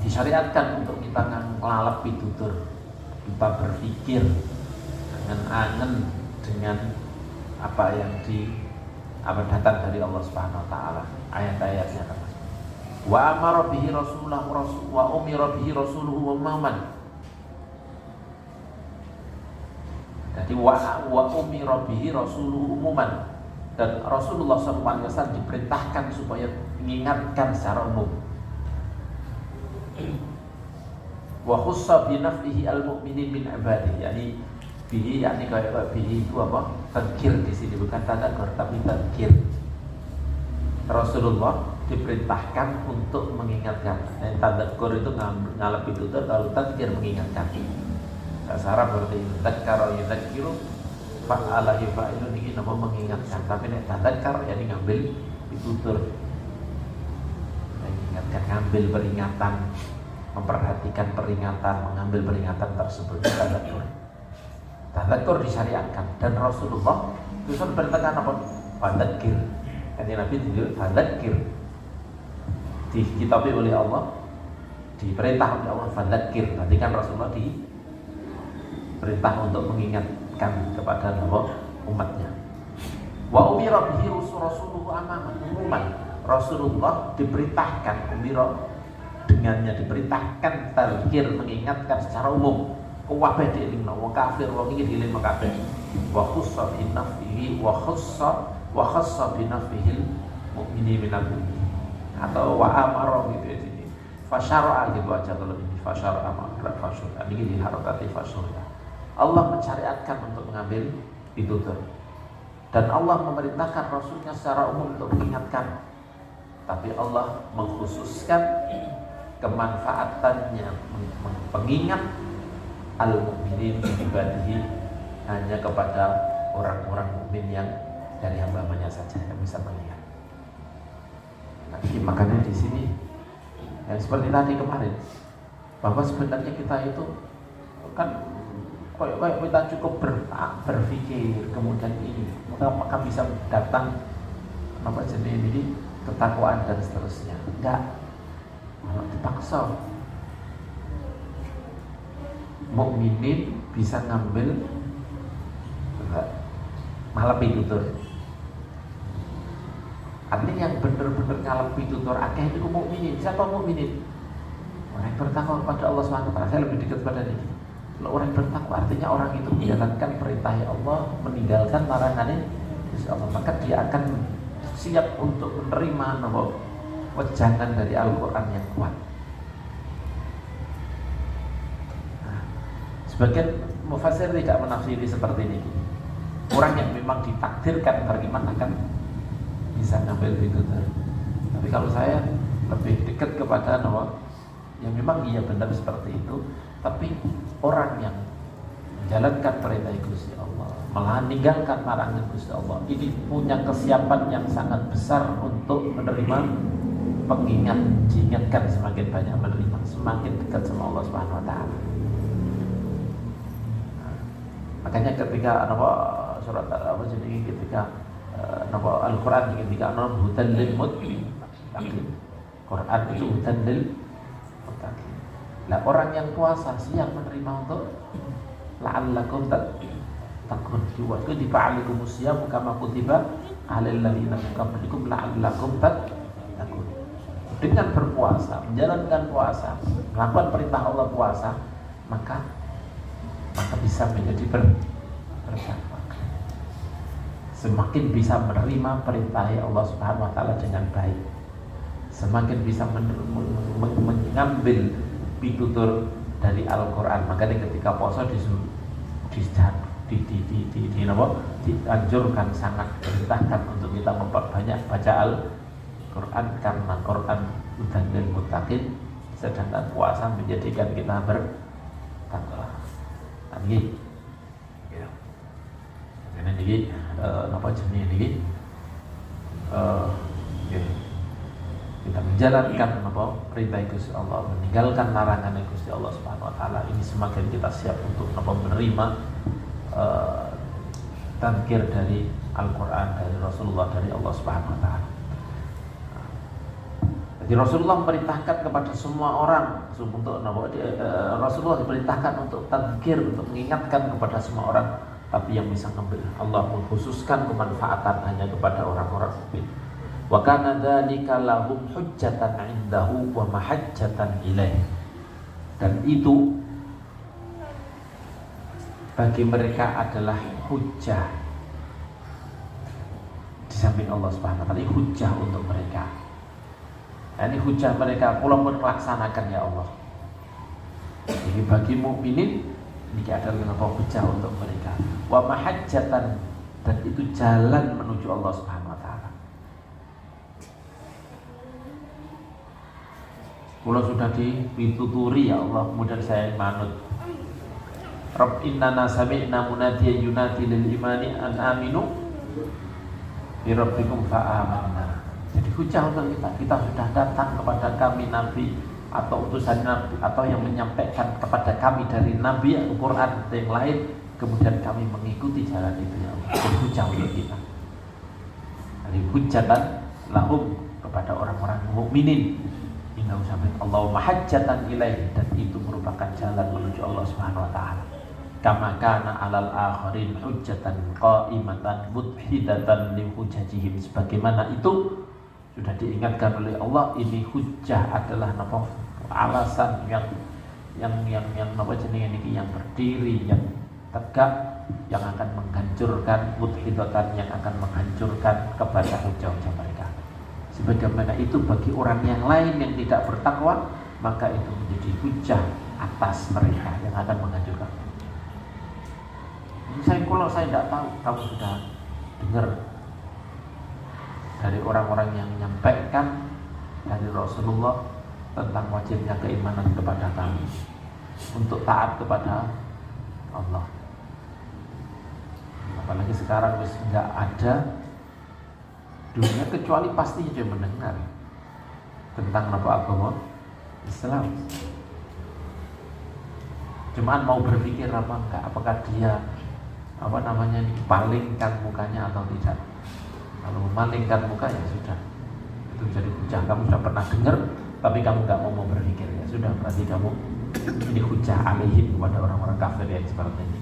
disyariatkan untuk kita ngelalap pitutur, kita berpikir angen-angen dengan apa yang datang dari Allah Subhanahu wa taala, ayat-ayatnya kan. Wa amara bihi rasulahu wa umira bihi rasuluhu umuman. Jadi wa umira bihi rasuluhu umuman, dan Rasulullah SAW diperintahkan supaya mengingatkan secara umum. Wa khussa bi naf'ihi al-mu'minin min ibadihi, yani bihi, yani kayak bihi itu apa? Tadzkir di sini, bukan tadzakkur tapi tadzkir. Rasulullah diperintahkan untuk mengingatkan. Tadzakkur itu ngalap itu, kalau tadzkir mengingatkan. Bahasa Arab berarti dzakara yudzakiru, fa'ala yufa'ilu, ini nama mengingatkan. Tapi nek tadzakkar yani ngambil pitutur, mengingatkan, ngambil peringatan, memperhatikan peringatan, mengambil peringatan tersebut. Tadzakkur disyariatkan, dan Rasulullah itu berkata apa? Fadzakir. Kan Nabi itu fadzakir, dikitabi oleh Allah, diperintah oleh Allah fadzakir. Berarti kan Rasulullah diperintah untuk mengingatkan kepada umatnya. Wa umira bihi rasuluhu umuman. Rasulullah diperintahkan, umira dengannya diperintahkan tadzkir, mengingatkan secara umum. Kabeh dielingno, wong kafir wong iki dielingno kabeh. Wa khussa bi nafsihi wa khassa bi nafsihi mu'mini min al-mu'minin. Atau wa amara gitu ya sini. Fasyara'a gitu aja kalau ini fasyara'a makra fasyara'a. Ini diharokati fasyara'a. Allah mensyariatkan untuk mengambil pitutur, dan Allah memerintahkan Rasulnya secara umum untuk mengingatkan. Tapi Allah mengkhususkan kemanfaatannya pengingat al-mu'minin ibadihi hanya kepada orang-orang mukmin yang dari hamba-hambanya saja yang bisa mengingat. Nah, makanya di sini yang seperti tadi kemarin, bahwa sebenarnya kita itu kan kayak kita cukup berpikir, kemudian ini maka bisa datang apa jenis ini ketakwaan dan seterusnya. Enggak, malah dipaksa. Mukminin bisa ngambil malah pitutur. Artinya yang benar-benar ngalap pitutur akeh itu mukminin. Siapa mukminin? Orang yang bertakwa kepada Allah SWT. Saya lebih dekat pada ini. Kalau orang bertakwa artinya orang itu menjalankan perintah Allah, meninggalkan larangannya Allah, maka dia akan siap untuk menerima wejangan dari Al-Quran yang kuat. Nah, sebagian mufassir tidak menafsiri seperti ini. Orang yang memang ditakdirkan beriman akan bisa ngambil pitutur. Tapi kalau saya lebih dekat kepada yang memang iya benar seperti itu, tapi orang yang menjalankan perintah Gusti Allah, malah meninggalkan larangan Gusti Allah, ini punya kesiapan yang sangat besar untuk menerima pengingat, diingatkan semakin banyak menerima, semakin dekat sama Allah Subhanahu wa taala. Nah, makanya ketika surat ketika Al-Quran ketika hudan lil muttaqin, Quran itu hudan lil muttaqin. Lah orang yang puasa siang menerima untuk la'allakum tattaqun. Wa kutiba 'alaikumus syiyam kama kutiba 'alal ladzina min qablikum la'allakum tattaqun. Dengan berpuasa, menjalankan puasa, melakukan perintah Allah puasa, maka bisa menjadi bertakwa. Semakin bisa menerima perintah Allah Subhanahu wa taala dengan baik, semakin bisa mengambil pitutur dari Al-Qur'an. Makanya ketika puasa dianjurkan, sangat diperintahkan untuk kita memperbanyak baca Al-Qur'an, karena Qur'an hudan lil muttaqin, sedangkan puasa menjadikan kita bertakwa. Ini ya. Ini apa jenis ini? Ya. Kita menjalankan perintah Gusti Allah, meninggalkan larangan Gusti Allah Subhanahu wa taala, ini semakin kita siap untuk menerima tazkir dari Al-Qur'an, dari Rasulullah, dari Allah Subhanahu wa taala. Jadi Rasulullah memerintahkan kepada semua orang untuk Rasulullah diperintahkan untuk tazkir, untuk mengingatkan kepada semua orang, tapi yang bisa ngambil Allah mengkhususkan kemanfaatan hanya kepada orang-orang mukmin. Wa kana dzalika lahum hujjatan 'indahu wa mahajjatan ilaih. Dan itu bagi mereka adalah hujjah di samping Allah Subhanahu wa taala, hujjah untuk mereka. Nah, ini hujah mereka, kula pun laksanakan ya Allah. Jadi bagi mukminin ini adalah hujah untuk mereka. Wa mahajjatan, dan itu jalan menuju Allah Subhanahu wa taala. Kula sudah dituturi ya Allah, kemudian saya manut. Rabb innana sami'na munadiyan yunadi lil imani an aminu bi rabbikum fa amanna. Jadi hujah untuk kita sudah datang kepada kami Nabi atau utusan Nabi atau yang menyampaikan kepada kami dari Nabi Al-Quran atau yang lain, kemudian kami mengikuti jalan itu ya Allah. Jadi hujah untuk kita. Jadi hujatan lahum, kepada orang-orang mukminin. Inna usamin Allah mahajjatan ilaih, dan itu merupakan jalan menuju Allah Subhanahu wa taala. Kama kana 'alal akharin hujjatan qa'imatan mudhidatan li hujajihim, sebagaimana itu sudah diingatkan oleh Allah, ini hujjah adalah alasan yang yang berdiri, yang tegak, yang akan menghancurkan mudhidatan, yang akan menghancurkan kepada hujah-hujah mereka. Sebagaimana itu bagi orang yang lain yang tidak bertakwa, maka itu menjadi hujah atas mereka yang akan menghancurkan. Kalau saya tidak tahu, kamu sudah dengar dari orang-orang yang menyampaikan dari Rasulullah tentang wajibnya keimanan kepada kami untuk taat kepada Allah. Apalagi sekarang wis nggak ada dunia kecuali pasti dia mendengar tentang agama Islam. Cuman mau berpikir apa enggak, apakah dia palingkan mukanya atau tidak. Kalau memalingkan muka ya sudah, itu jadi hujah. Kamu sudah pernah dengar tapi kamu nggak mau berpikir, ya sudah, berarti kamu ini hujah alaihim kepada orang-orang kafir yang seperti ini.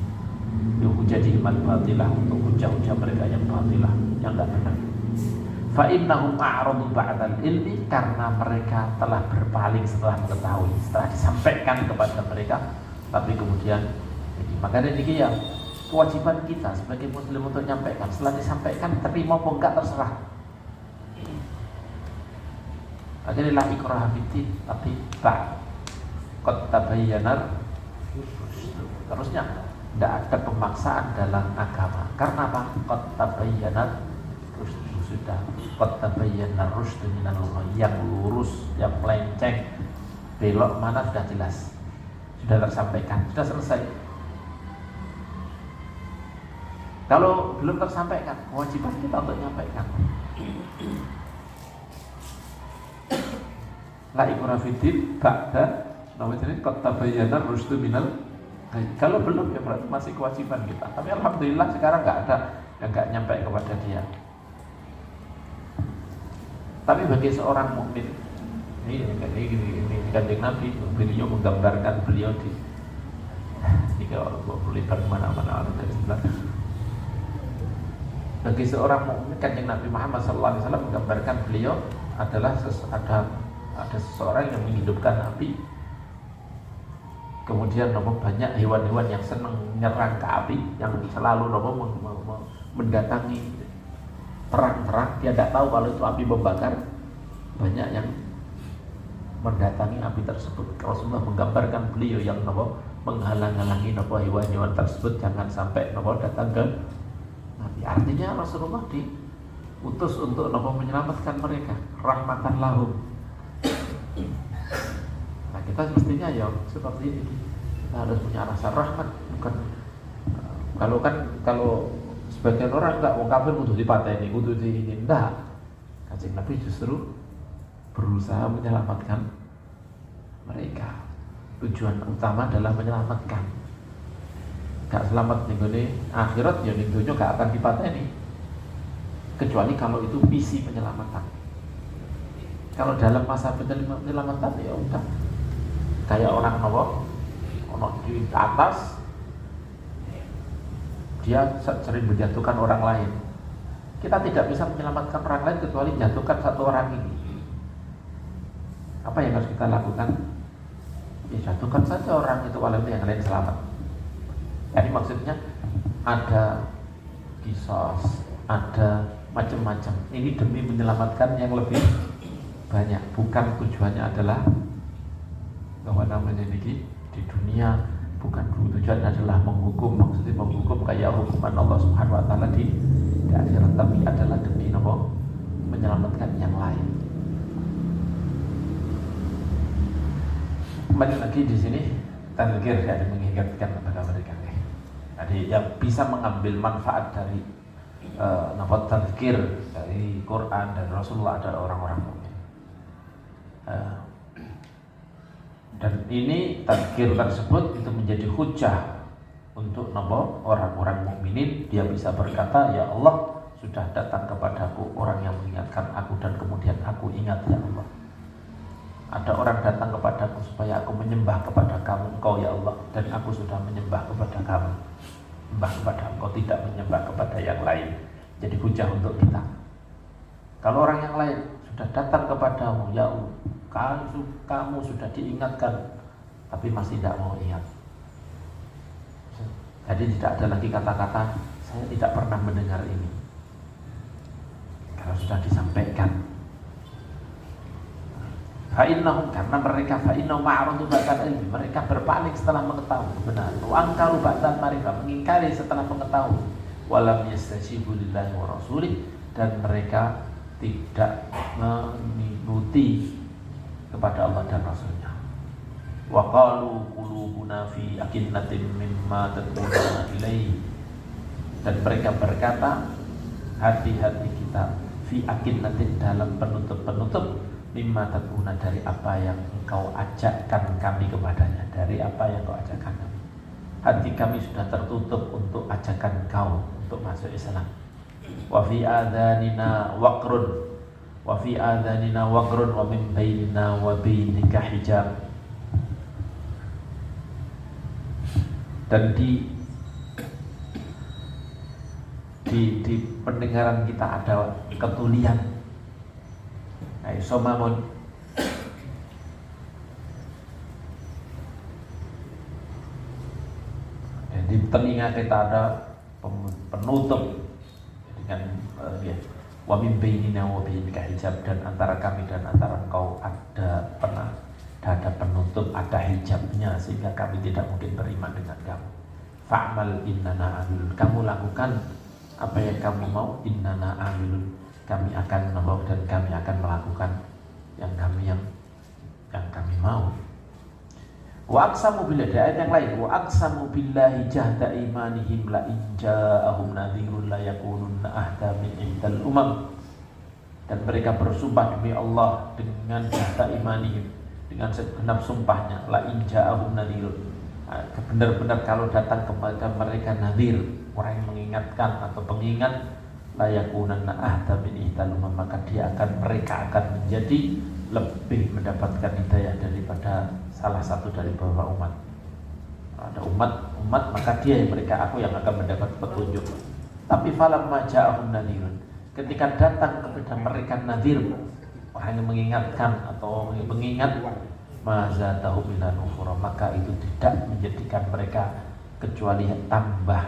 Itu hujah dihimat batilah, untuk hujah-hujah mereka yang batilah, yang nggak benar. Fa innahum a'radu ba'dal ilmi, karena mereka telah berpaling setelah mengetahui, setelah disampaikan kepada mereka, tapi kemudian makanya ini ya kewajiban kita sebagai muslim untuk menyampaikan. Setelah disampaikan, terima apa enggak terserah. Akhirnya la ikraha fiddin, tapi qad tabayyana. Terusnya tidak ada pemaksaan dalam agama. Karena apa? Qad tabayyana, sudah qad tabayyana rusdu minal ghayy, yang lurus, yang melenceng, belok mana sudah jelas, sudah tersampaikan, sudah selesai. Kalau belum tersampaikan, kewajiban kita untuk menyampaikan. La ikraha fiddin ba'da qad tabayyana rusdu minal ghayy. Kalau belum ya berarti masih kewajiban kita. Tapi alhamdulillah sekarang nggak ada yang nggak nyampe kepada dia. Tapi bagi seorang mukmin Ini Kanjeng Nabi, beliau menggambarkan beliau di kalau lebar mana-mana orang dari sebelah. Bagi seorang mukmin, Kanjeng Nabi Muhammad SAW menggambarkan beliau adalah ada seseorang yang menghidupkan api. Kemudian banyak hewan-hewan yang senang menyerang ke api, yang selalu mendatangi terang-terang. Dia tidak tahu kalau itu api membakar. Banyak yang mendatangi api tersebut. Rasulullah menggambarkan beliau yang menghalang-halangi hewan-hewan tersebut jangan sampai datang ke api. Artinya Rasulullah diutus untuk menyelamatkan mereka, rahmatan lahum. Nah, kita mestinya ya seperti ini. Kita harus punya rasa rahmat, bukan kalau sebagian orang enggak, wong kafir kudu dipateni, kudu ini enggak. Kanjeng Nabi justru berusaha menyelamatkan mereka. Tujuan utama adalah menyelamatkan. Gak selamat nih akhirat ya ning donya gak akan dipateni. Kecuali kalau itu misi penyelamatan. Kalau dalam masa penyelamatan ya udah kayak orang ono di atas, dia sering menjatuhkan orang lain. Kita tidak bisa menyelamatkan orang lain kecuali menjatuhkan satu orang ini. Apa yang harus kita lakukan? Ya jatuhkan saja orang itu, walaupun yang lain selamat. Jadi maksudnya ada kisos, ada macam-macam. Ini demi menyelamatkan yang lebih banyak. Bukan tujuannya adalah di dunia, bukan tujuannya adalah menghukum, maksudnya menghukum kayak hukuman Allah Subhanahu Wa Taala di akhirat, tapi adalah demi menyelamatkan yang lain. Kembali lagi di sini tadzkir, jadi mengingatkan kepada mereka. Jadi yang bisa mengambil manfaat dari tadzkir dari Quran dan Rasulullah adalah orang-orang mukmin. Dan ini tadzkir tersebut itu menjadi hujah untuk orang-orang mukminin. Dia bisa berkata, ya Allah, sudah datang kepadaku orang yang mengingatkan aku dan kemudian aku ingat, ya Allah. Ada orang datang kepadaku supaya aku menyembah kepada kamu, Engkau ya Allah, dan aku sudah menyembah kepada kamu. Menyembah kepada Engkau, tidak menyembah kepada yang lain. Jadi hujah untuk kita. Kalau orang yang lain sudah datang kepadamu, ya Allah, kamu sudah diingatkan, tapi masih tidak mau ingat. Jadi tidak ada lagi kata-kata saya tidak pernah mendengar ini. Kalau sudah disampaikan, fa'innahum, karena mereka fa'innahum ma'aradu ba'dal ilmi, mereka berpaling setelah mengetahui kebenaran. Wa angkaru ba'dal ma'rifah, mengingkari setelah mengetahui. Walam yastajibu lillahi wa rasulih, dan mereka tidak mengikuti kepada Allah dan Rasulnya. Wa qalu qulubuna fi akinnatin mimma tad'una ilaihi, dan mereka berkata hati-hati kita fi akinnatin, dalam penutup-penutup, mimma tad'una, dari apa yang engkau ajakkan kami kepadanya, dari apa yang engkau ajakkan kami. Hati kami sudah tertutup untuk ajakan engkau untuk masuk Islam. Wa fi adhanina waqrun, wa fi adhanina waqrun wa min bainina wa bainika hijab, dan di pendengaran kita ada ketulian, somamun. Dan di telinga kita ada penutup dengan wa min bainina wa bainika hijab, dan antara kami dan antara engkau ada penutup, ada hijabnya, sehingga kami tidak mungkin beriman dengan kamu. Fa'mal innana amilun, kamu lakukan apa yang kamu mau, innana amilun, kami akan membawa dan kami akan melakukan yang kami mau. Wa aqsamu billahi, ayat yang lain, wa aqsamu billahi jahda imanihim la in ja'ahum nadhirun la yakununna ahda min indal umam, dan mereka bersumpah demi Allah dengan jahda imanihim, dengan segenap sumpahnya, la in ja'ahum nadhirun, benar-benar kalau datang kepada mereka nadhir, orang yang mengingatkan atau pengingat, la yakununna ahda min indal umam, maka mereka akan menjadi lebih mendapatkan hidayah daripada salah satu dari beberapa umat. Ada umat maka dia yang aku yang akan mendapat petunjuk. Tapi falamma ja'ahum nadhirun, ketika datang kepada mereka nadhir, orang yang mengingatkan atau mengingat, mazatahum illa nufura, maka itu tidak menjadikan mereka kecuali tambah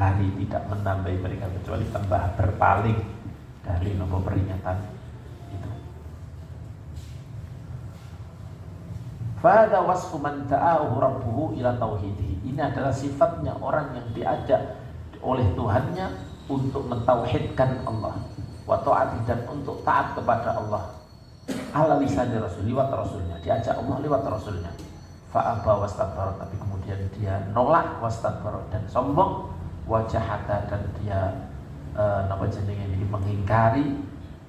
lari, tidak menambahi mereka kecuali tambah berpaling dari peringatan itu. Fahadha wasfu man ta'ahu rabbuhu ila tauhidihi. Ini adalah sifatnya orang yang diajak oleh Tuhannya untuk mentauhidkan Allah, wa ta'ati, dan untuk taat kepada Allah, ala lisan Rasul, lewat Rasulnya, diajak Allah lewat Rasulnya. Fa'aba wastakbara, tapi kemudian dia nolak, wastakbara, dan sombong, wajahata, dan dia ini mengingkari.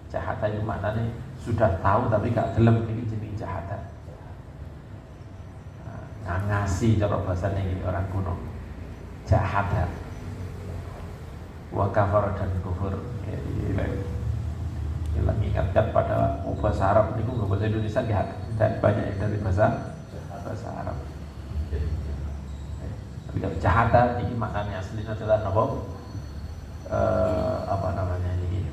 Jahata itu maknanya sudah tahu tapi gak gelem, ini jenis jahata. Ngasi cara bahasanya ini orang kuno, jahata. Wa kafar, dan kufur. Dia mengingatkan pada bahasa Arab ini, bahasa Indonesia dan banyak yang dari bahasa Arab. Tapi kalau jahata ini maknanya aslinya adalah apa namanya ini,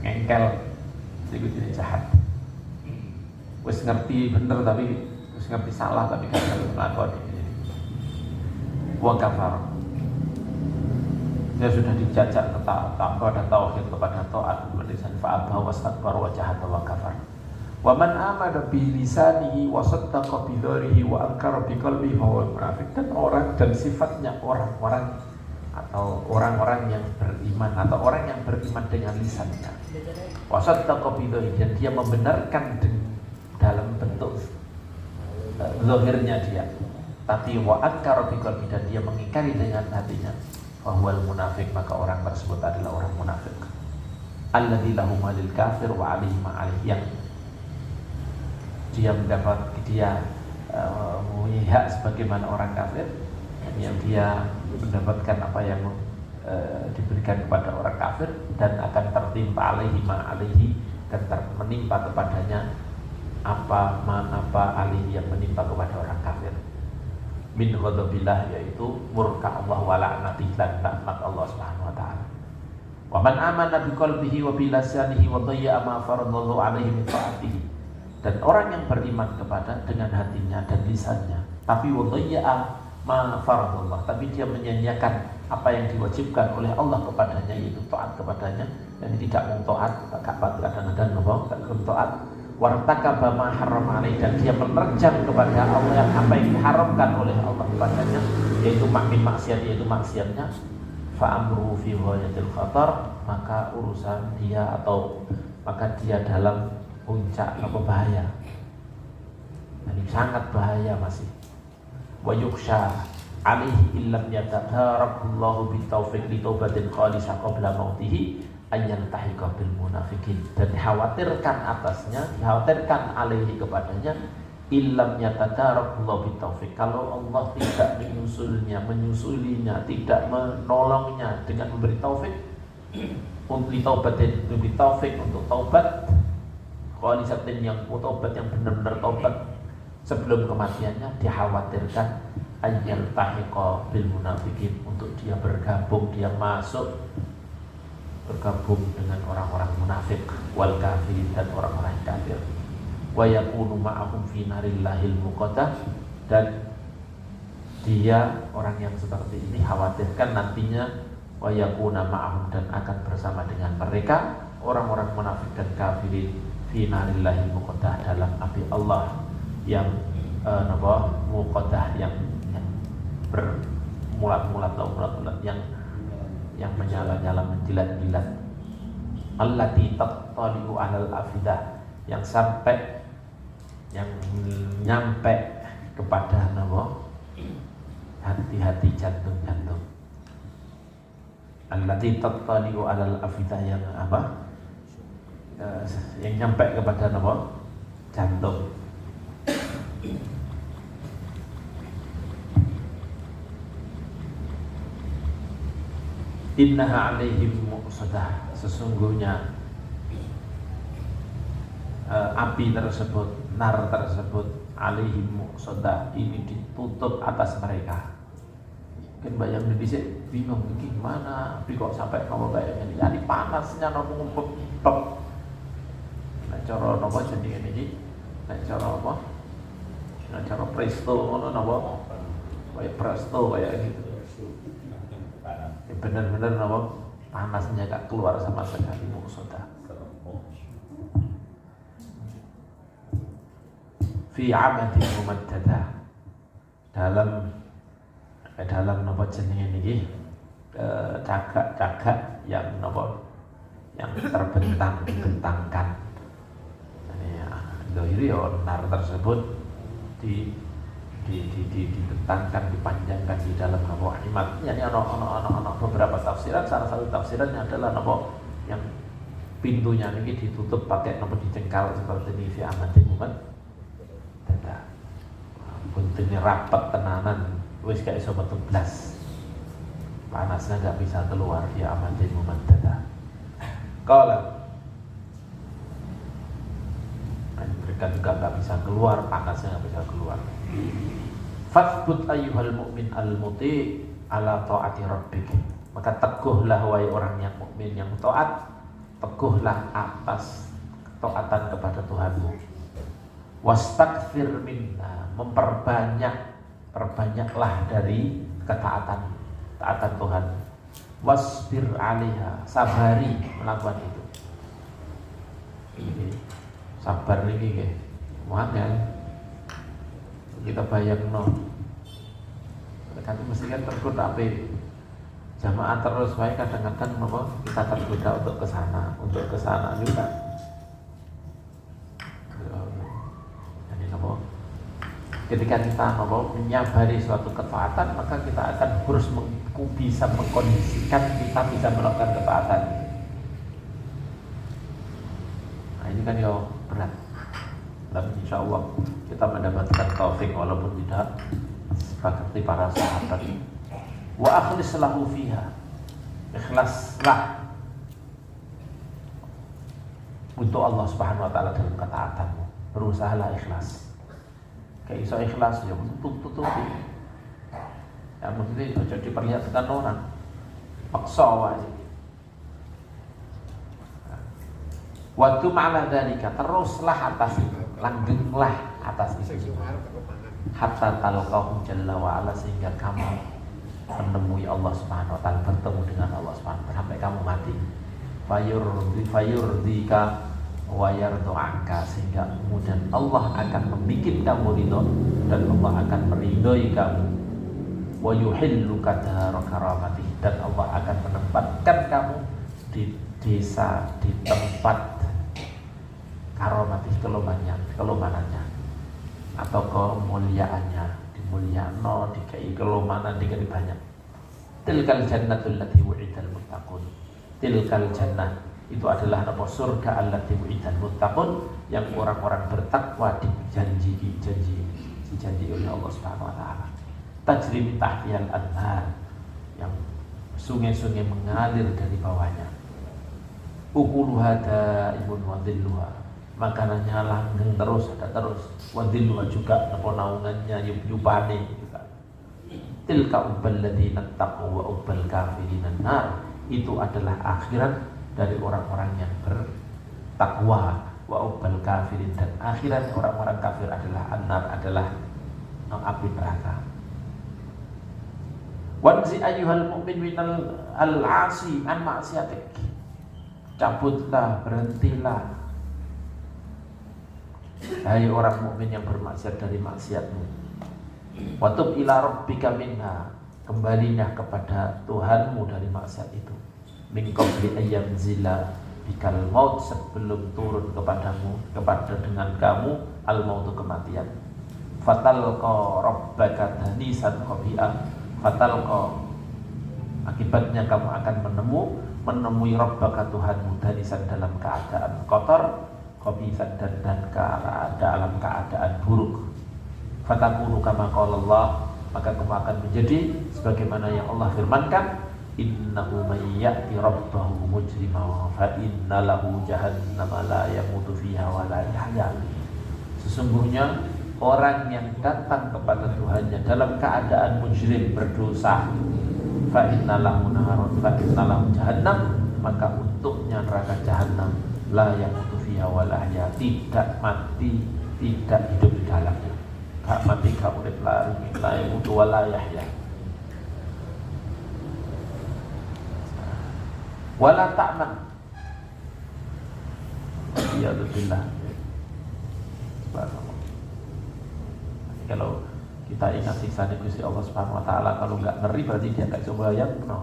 ngengkel, itu jadi jahat. Wis ngerti bener tapi wis ngerti salah tapi gak ngerti melakukan ini. Wa kafar, dia sudah dijajak kepada tauhid, kepada taat, berisan fa'abah wastakbar wa jahata wa kafar. Wa man amana bi lisanihi wa saddaqa bi dzarihi wa ankara bi qalbihi huwa munafik. Dan dan sifatnya orang-orang atau orang-orang yang beriman atau orang yang beriman dengan lisannya, wa saddaqa bi dzarihi, dan dia membenarkan dalam bentuk zahirnya dia, tapi wa ankara bi qalbihi, dan dia mengingkari dengan hatinya, fahuwal munafik, maka orang tersebut adalah orang munafik. Alladzi lahu malil kafir wa alaihi ma alaihi, yang dia mempunyai hak sebagaimana orang kafir, yang dia mendapatkan apa yang diberikan kepada orang kafir, dan akan tertimpa alaihi ma alaihi, dan menimpa kepadanya apa alaihi yang menimpa kepada orang kafir. Min ghadabillah, yaitu murka Allah wa la'natihi, dan laknat Allah Subhanahu wa taala. Wa man amana bi qalbihi wa bi lisanihi wa dhayya ma faradallahu alaihi min ta'atihi, dan orang yang beriman kepada dengan hatinya dan lisannya, tapi wa dhayya ma faradallah, tapi dia menyanyiakan apa yang diwajibkan oleh Allah kepadanya, yaitu taat kepadanya, dan tidak mentaat, kadang-kadang taat, wartakaba ma haram alaihi, dan dia menerjang kepada Allah apa yang diharamkan oleh Allah kepadanya, yaitu maksiat, yaitu maksiatnya, fa amru fi ghayatil khatar, maka urusan dia maka dia dalam puncak bahaya. Ini sangat bahaya masih. Wa yukhsha alaihi illam yatadarrakullahu bitaufiq li taubatin khalisah qabla mautihi ayyan tahiqa bil munafikin, dan dikhawatirkan dikhawatirkan alaihi kepadanya, illam yatadarrakullahu bitaufiq, kalau Allah tidak menyusulinya, tidak menolongnya dengan memberi taufik untuk taubatin, lebih taufik untuk taubat khalisatin, yang taubat yang benar-benar taubat sebelum kematiannya, dikhawatirkan ayyan tahiqa bil munafikin, untuk dia bergabung dengan orang-orang munafik, wal kafirin, dan orang-orang kafir. Wa yakunu ma'ahum fi narillahil muqaddah, dan dia orang yang seperti ini khawatirkan nantinya wa yakuna ma'ahum, dan akan bersama dengan mereka orang-orang munafik dan kafirin fi narillahil muqaddah, dalam api Allah yang muqaddah, yang bermulat-mulat yang menyala-nyala, menjilat-jilat. Allati tattali'u 'alal afidah, yang nyampe kepada hati-hati, jantung-jantung. Allati tattali'u 'alal afidah, yang yang nyampe kepada jantung. Innaha alaihim muqsadah, sesungguhnya api tersebut, nar tersebut, alaihim muqsadah, ini ditutup atas mereka. Mungkin bayang di sini bingung gimana api kok sampai nopo kayak ini. Ya di panasnya nopo ngumpet. Nek cara nopo jenenge iki? Nek cara apa? Nek cara presto ngono nopo? Kayak presto kayak gitu. Ya bener-bener nopo panasnya gak keluar sama sekali muqsadah. Fi amadin mumaddadah, dalam nopo jenenge niki cagak-cagak yang nopo yang dibentangkan. Ini dohiri nar tersebut dibentangkan, dipanjangkan di dalam nopo imat. Yani ono beberapa tafsiran. Salah satu tafsirannya adalah nopo yang pintunya niki ditutup pakai nopo dicengkal seperti ini fi amadin mumaddadah. Buntutnya rapat tenanan, wis kayak iso metu blas. Panasnya gak bisa keluar, ya amadin mumaddadah. Qala, mereka juga gak bisa keluar, panasnya gak bisa keluar. Fathbut ayyuhal mu'min al-muti' ala ta'ati rabbik. Maka teguhlah wahai orang yang mukmin yang taat, teguhlah atas taatan kepada Tuhanmu. Wastakthir minna, perbanyaklah dari taatan Tuhan. Wasbir 'alaiha, sabari melakukan itu. Ini sabar niki nggih. Muangel. Kita bayangno. Kan mesti kan tergoda ape. Jamaah terus wae kadang-kadang kita tergoda untuk ke sana juga. Ketika kita menyabari suatu ketaatan, maka kita akan harus bisa mengkondisikan kita bisa melakukan ketaatan. Nah ini kan ya berat. Tapi insya Allah kita mendapatkan taufik walaupun tidak seperti para sahabat. Wa akhlis lahu fiha, ikhlaslah untuk Allah Subhanahu wa taala dalam ketaatanmu. Berusahalah ikhlas. Kayak iso ikhlas ya tutup-tutupi. Ya mesti aja diperlihatkan orang. Paksa wae. Waktu ma'ala dzalika, teruslah atas itu, langgenglah atas itu. Hatta talqahu jalla wa ala, sehingga kamu menemui Allah Subhanahu wa taala, bertemu dengan Allah Subhanahu wa taala sampai kamu mati. Fayurdika wa yardu anka, sehingga kemudian Allah akan membuat kamu ridho dan Allah akan meridhoi kamu. Wa yuhilluka dar karamati, dan Allah akan menempatkan kamu di desa, di tempat karamati, kelomanannya atau kemuliaannya, dimulyano, dikai kelomanan, dikai banyak. Tilkal jannatul lati wu'idal muttaqun. Tilkal jannah, itu adalah nama surga allati wu'idal muttaqun, yang orang-orang bertakwa dijanji oleh Allah Subhanahu wa taala. Tajri min tahtihal anhar, yang sungai-sungai mengalir dari bawahnya. Ukuluha da'imun wa dhilluha, makanannya langgeng terus, ada terus. Wa dhilluha juga naungannya yupane juga. Tilka ubbal ladzina taqaw wa ubbal kafirin nar, itu adalah akhirat dari orang-orang yang bertakwa. Wa ubbal kafirin, dan akhirat orang-orang kafir adalah an-nar, adalah api neraka. Wanzi ayyuhal mu'min minal al-asi an ma'siyatik, cabutlah, berhentilah hai orang mukmin yang bermaksiat dari maksiatmu. Wa tub ila rabbika minha, kembalilah kepada Tuhanmu dari maksiat itu. Min qabli ayyam zila bikal maut, sebelum turun kepada dengan kamu al mautu, kematian. Fatalqa rabbaka danisan qabi'ah, fatalqa, akibatnya kamu akan menemui rabbaka Tuhanmu danisan, dalam keadaan kotor, qabi'an, dan dalam keadaan buruk. Fatakunu kama qala Allah, maka kamu akan menjadi sebagaimana yang Allah firmankan, innahu may ya'ti rabbahu mujriman fa inna lahu jahannama la yamutu fiha wa la yahya. Sesungguhnya orang yang datang kepada Tuhannya dalam keadaan mujrim, berdosa, fa inna lahu naharun fa inna lahu jahannam, maka untuknya neraka jahannam, la yamutu fiha wa la yahya, tidak mati, tidak hidup di dalamnya. Gak mati, gak urip, la yamutu wa la yahya. Wala ta'man. Ya billah. Kalau kita ingat siksa Gusti Allah Subhanahu wa taala, kalau enggak ngeri berarti dia enggak coba yang no.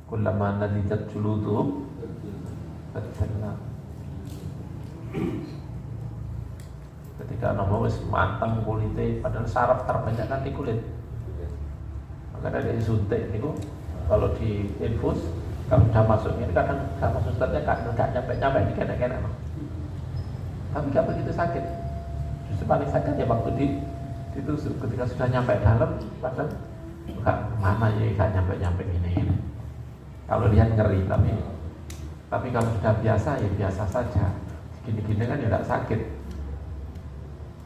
Kullama nadijat juluduhum badalna. Ketika nama wis matang kulitnya, padahal saraf terbanyak kan di kulit. Maka dari suntik niku kalau di infus, kalau sudah masuk ini kadang sama susternya nggak nyampe di kena-kena. Tapi nggak begitu sakit. Justru paling sakit ya waktu ditusuk. Ketika sudah nyampe dalam, padahal nggak mana ya nggak nyampe ini. Kalau lihat ngeri, tapi kalau sudah biasa ya biasa saja. Gini-gini kan ya nggak sakit.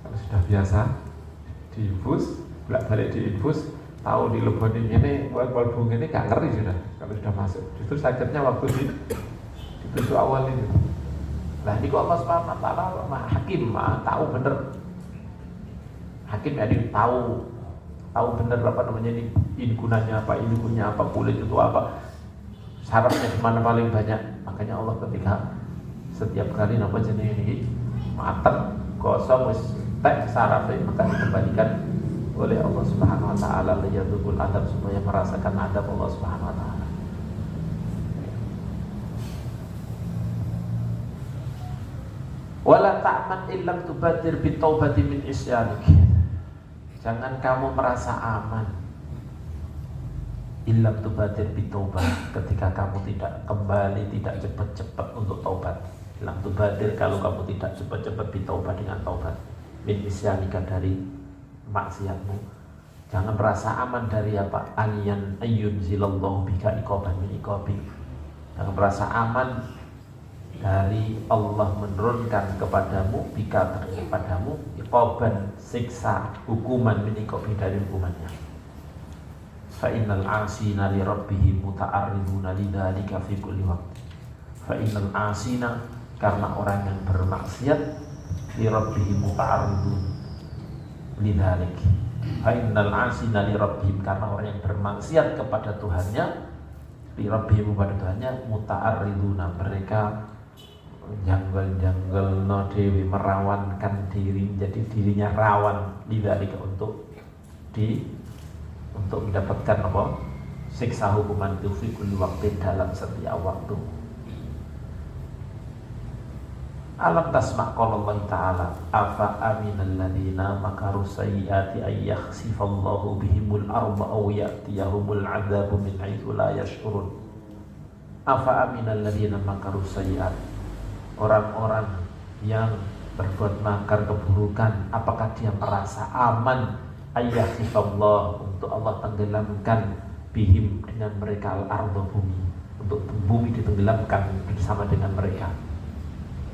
Kalau sudah biasa diinfus, balik diinfus, tahu di lubang ini, walbung ini gak ngeri sudah. Kalau sudah masuk, justru sakitnya waktu ditusuk awal itu. Nah ini kok Allah Subhanahu wa taala hakim, tahu bener. Hakim jadi tahu bener apa namanya ini gunanya apa, ini punya apa, kulit itu apa, sarafnya di mana paling banyak. Makanya Allah ketika setiap kali apa jenis ini matang kosong wis tek sarafnya, maka dikembalikan oleh Allah Subhanahu wa taala liyadzukul adab, supaya merasakan adab Allah Subhanahu wa taala. Wala ta'man illam tubadir bitaubati min isyanik. Jangan kamu merasa aman illam tubadir bitaubah, ketika kamu tidak kembali, tidak cepat-cepat untuk taubat. Illam tubadir, kalau kamu tidak cepat-cepat bitaubah dengan taubat. Min isyanika, dari maksiatmu. Jangan merasa aman dari apa? Anyan ayyunzilallahu bika iqaban min iqabi. Jangan merasa aman dari Allah menurunkan kepadamu, bika kepadamu, iqaban siksa, hukuman min iqabi, dari hukumannya. Fa innal asina li rabbihim muta'arriduna lidzalika fi kulli waqt. Fa innal asina, karena orang yang bermaksiat, li rabbihim muta'arridun lidzalik. Fa innal asina li rabbihim, karena orang yang bermaksiat kepada Tuhannya, li rabbihim, kepada Tuhannya, muta'arriduna, mereka janggal-janggal dewi, merawankan diri, jadi dirinya rawan lidzalik, untuk mendapatkan apa? Siksa hukuman itu fi kulli waqtin, dalam setiap waktu. Alam tasma' qala Allah Ta'ala afa aminal ladzina makaru sayyiati ay yakhsifallahu bihimul arda aw ya'tiyahumul 'adzabu min haitsu la yash'urun. Afa aminal ladzina makaru sayyiat, orang-orang yang berbuat makar keburukan, apakah dia merasa aman ay yakhsifallahu, untuk Allah tenggelamkan bihim, dengan mereka, al-arda, bumi, untuk bumi ditenggelamkan bersama dengan mereka.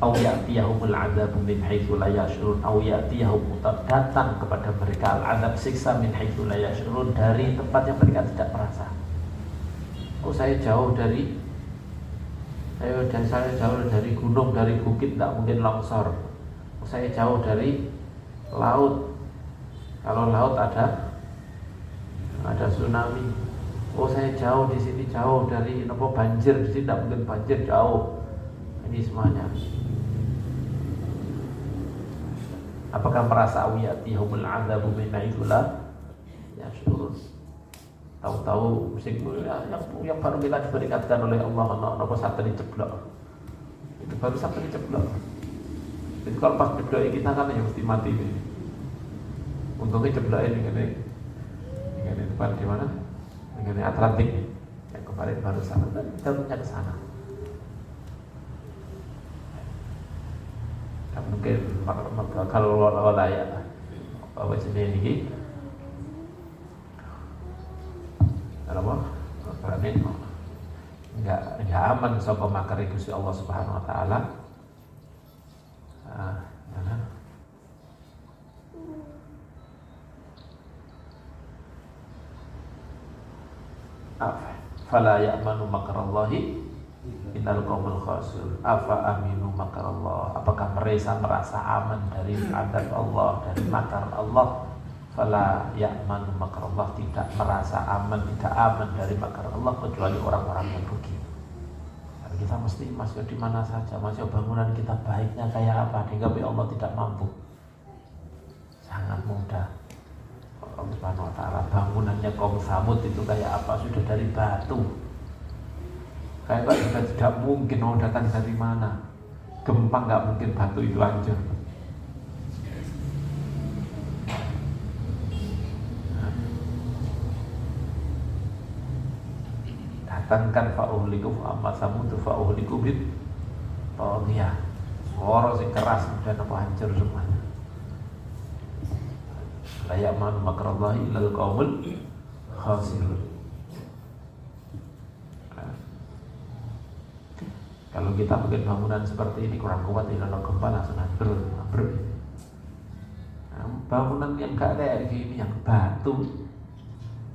Au ya'tiyahumul 'adzabu min haitsu la yash'urun, au ya'tiyahum, datang kepada mereka al-'adzab, siksa, min haitsu la yash'urun, dari tempat yang mereka tidak merasa. Oh, saya jauh dari gunung, dari bukit, tidak mungkin longsor. Oh, saya jauh dari laut, kalau laut ada tsunami. Oh, saya jauh di sini, jauh dari banjir, di sini tidak mungkin banjir, jauh. Ini semuanya. Apakah merasa awiyatihumul 'adzabu min haitsu la yash'urun? Tahu-tahu yang baru kita diberikan oleh Allah, apa satelit ceblok. Itu baru satelit ceblok. Itu kalau pas ceblok kita kan ya mesti mati ini. Untungnya ceblok ini depan di mana? Ini Atlantik nih. Yang kemarin baru sana, kita punya ke sana. Mungkin kalau wilayah Apa jenenge niki? Apa? Berarti enggak aman saka makare Gusti Allah Subhanahu wa taala. Fala ya'manu makarallahi innal qaumul khasirun. Afa aminu makarallah. Apakah mereka merasa aman dari adab Allah, dari makar Allah? Fala ya'manu makarallah, tidak merasa aman, tidak aman dari makar Allah kecuali orang-orang yang rugi. Dan kita mesti masuk di mana saja, masuk bangunan kita baiknya kayak apa, hingga Allah tidak mampu. Sangat mudah. Allah Subhanahu wa taala, bangunannya kaum Samud itu kayak apa, sudah dari batu. Kayak juga tidak mungkin mau datang dari mana. Gempa nggak mungkin batu itu hancur. Datangkan fa'uhliku amma Samud fa'uhliku bit tawiyah. Suara sing keras dan apa hancur semuanya. La ya'manu makrallahi illal qaumul khasirun. Kalau kita bikin bangunan seperti ini kurang kuat, ini kalau gempa langsung hancur. Bangunan yang gak kayak gini, yang batu.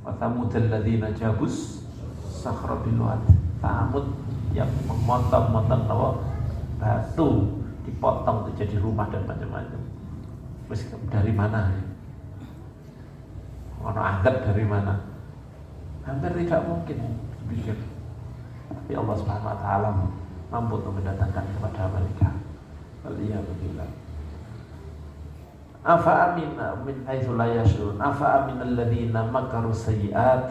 Wa thamudal ladzina jabus sakhra bil wad. Thamud yang memotong-motong batu, dipotong itu jadi rumah dan macam-macam. Terus dari mana? Ono angkat dari mana? Hampir tidak mungkin pikir. Tapi Allah Subhanahu wa taala mampu untuk mendatangkan kepada mereka. Alhamdulillah. Afa amina min haitsu la yashurun. Afa aminal ladzina makaru sayyi'at.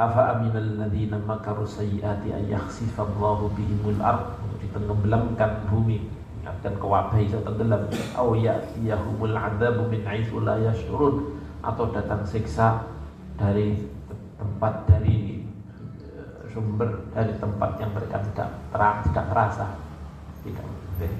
Afa aminal ladzina makaru sayyi'ati ay yakhsifa Allahu bihimul ardh, ditenggelamkan bumi, akan kewabai atau tenggelam. Au ya'tiyahumul 'adzabu min haitsu la yashurun, atau datang siksa dari tempat, dari sumber, dari tempat yang mereka tidak terasa, tidak mungkin.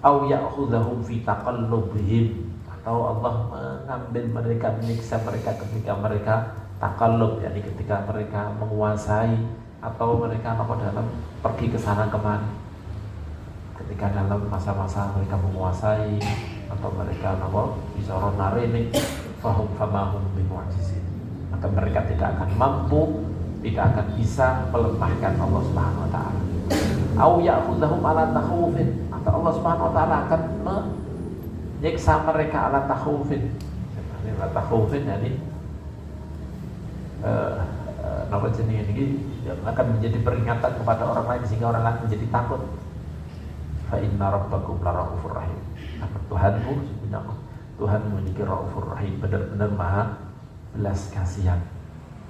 Au ya'khudhahum fi taqallubihim, atau Allah mengambil mereka, menyiksa mereka ketika mereka taqallub, yakni ketika mereka menguasai atau mereka dalam pergi ke sana kemari, ketika dalam masa-masa mereka menguasai atau mereka bisa ronarene fahum famahum bimu'jizin, maka mereka tidak akan mampu, tidak akan bisa melemahkan Allah Subhanahu wa taala. Au ya'khudhahum ala takhawufin, atau Allah Subhanahu wa taala akan menyiksa mereka ala takhawufin. Ala takhawufin yakni napa jenenge niki akan menjadi peringatan kepada orang lain sehingga orang lain menjadi takut. Fa inna rabbakum la raufur rahim. Tuhanmu sebenarnya Tuhan memiliki Raufur Rahim, benar-benar maha belas kasihan.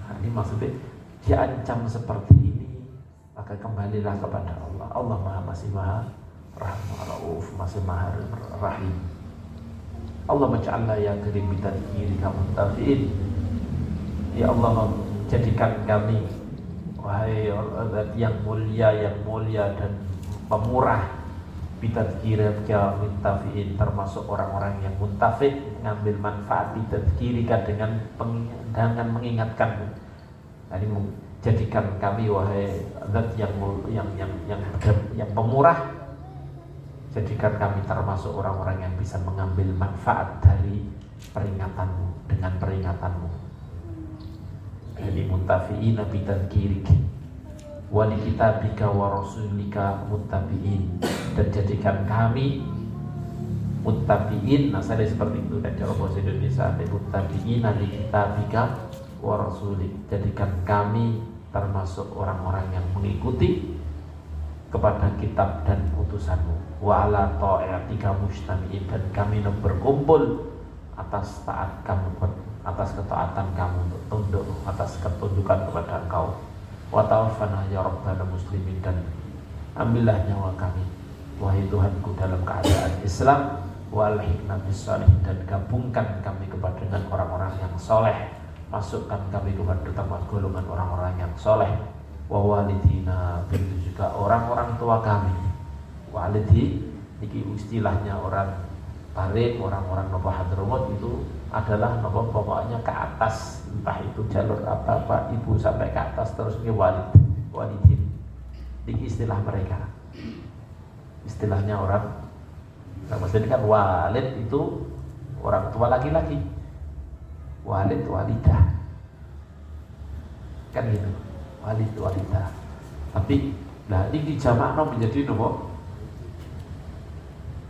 Nah, ini maksudnya diancam seperti ini, maka kembalilah kepada Allah. Allah masih maha Rauf, masih maha Rahim. Allah maj'alna ya karim bitadhkirika muntafi'in. Ya Allah, jadikan kami, wahai Allah yang mulia dan pemurah, bitadhkirika muntafi'in, termasuk orang-orang yang muntafi', mengambil manfaat bitadhkirika dengan mengingatkan. Jadi jadikan kami, wahai zat yang pemurah, jadikan kami termasuk orang-orang yang bisa mengambil manfaat dari peringatanmu, dengan peringatanmu. Jadi muntafi'ina bitadhkirik wa li kitabika wa rasulika muttabi'in, dan jadikan kami muttabi'in. Nah, saya seperti itu dan cara bahasa Indonesia, muttabi'ina li kitabika wa rasulik, jadikan kami termasuk orang-orang yang mengikuti kepada kitab dan utusanmu. Wa ala ta'atika mustami'in, dan kami berkumpul atas taat kamu, atas ketaatan kamu, untuk tunduk atas ketundukan kepada Engkau. Wa tawaffana ya rabbana muslimin, dan ambillah nyawa kami, wahai Tuhanku, dalam keadaan Islam. Wa alhiqna bis shalihin, dan gabungkan kami kepada dengan orang-orang yang soleh, masukkan kami kepada tempat golongan orang-orang yang soleh. Wa walidina, begitu juga orang-orang tua kami. Walidi, ini istilahnya orang tarik orang-orang nopo Hadramut itu adalah nopo pokoknya ke atas, entah itu jalur apa ibu sampai ke atas terus ke walidin. Ini istilah mereka. Istilahnya orang, nah maksudnya kan walid itu orang tua laki-laki, walid walidah, kan gitu, walid walidah. Tapi nah ini dijamak menjadi nopo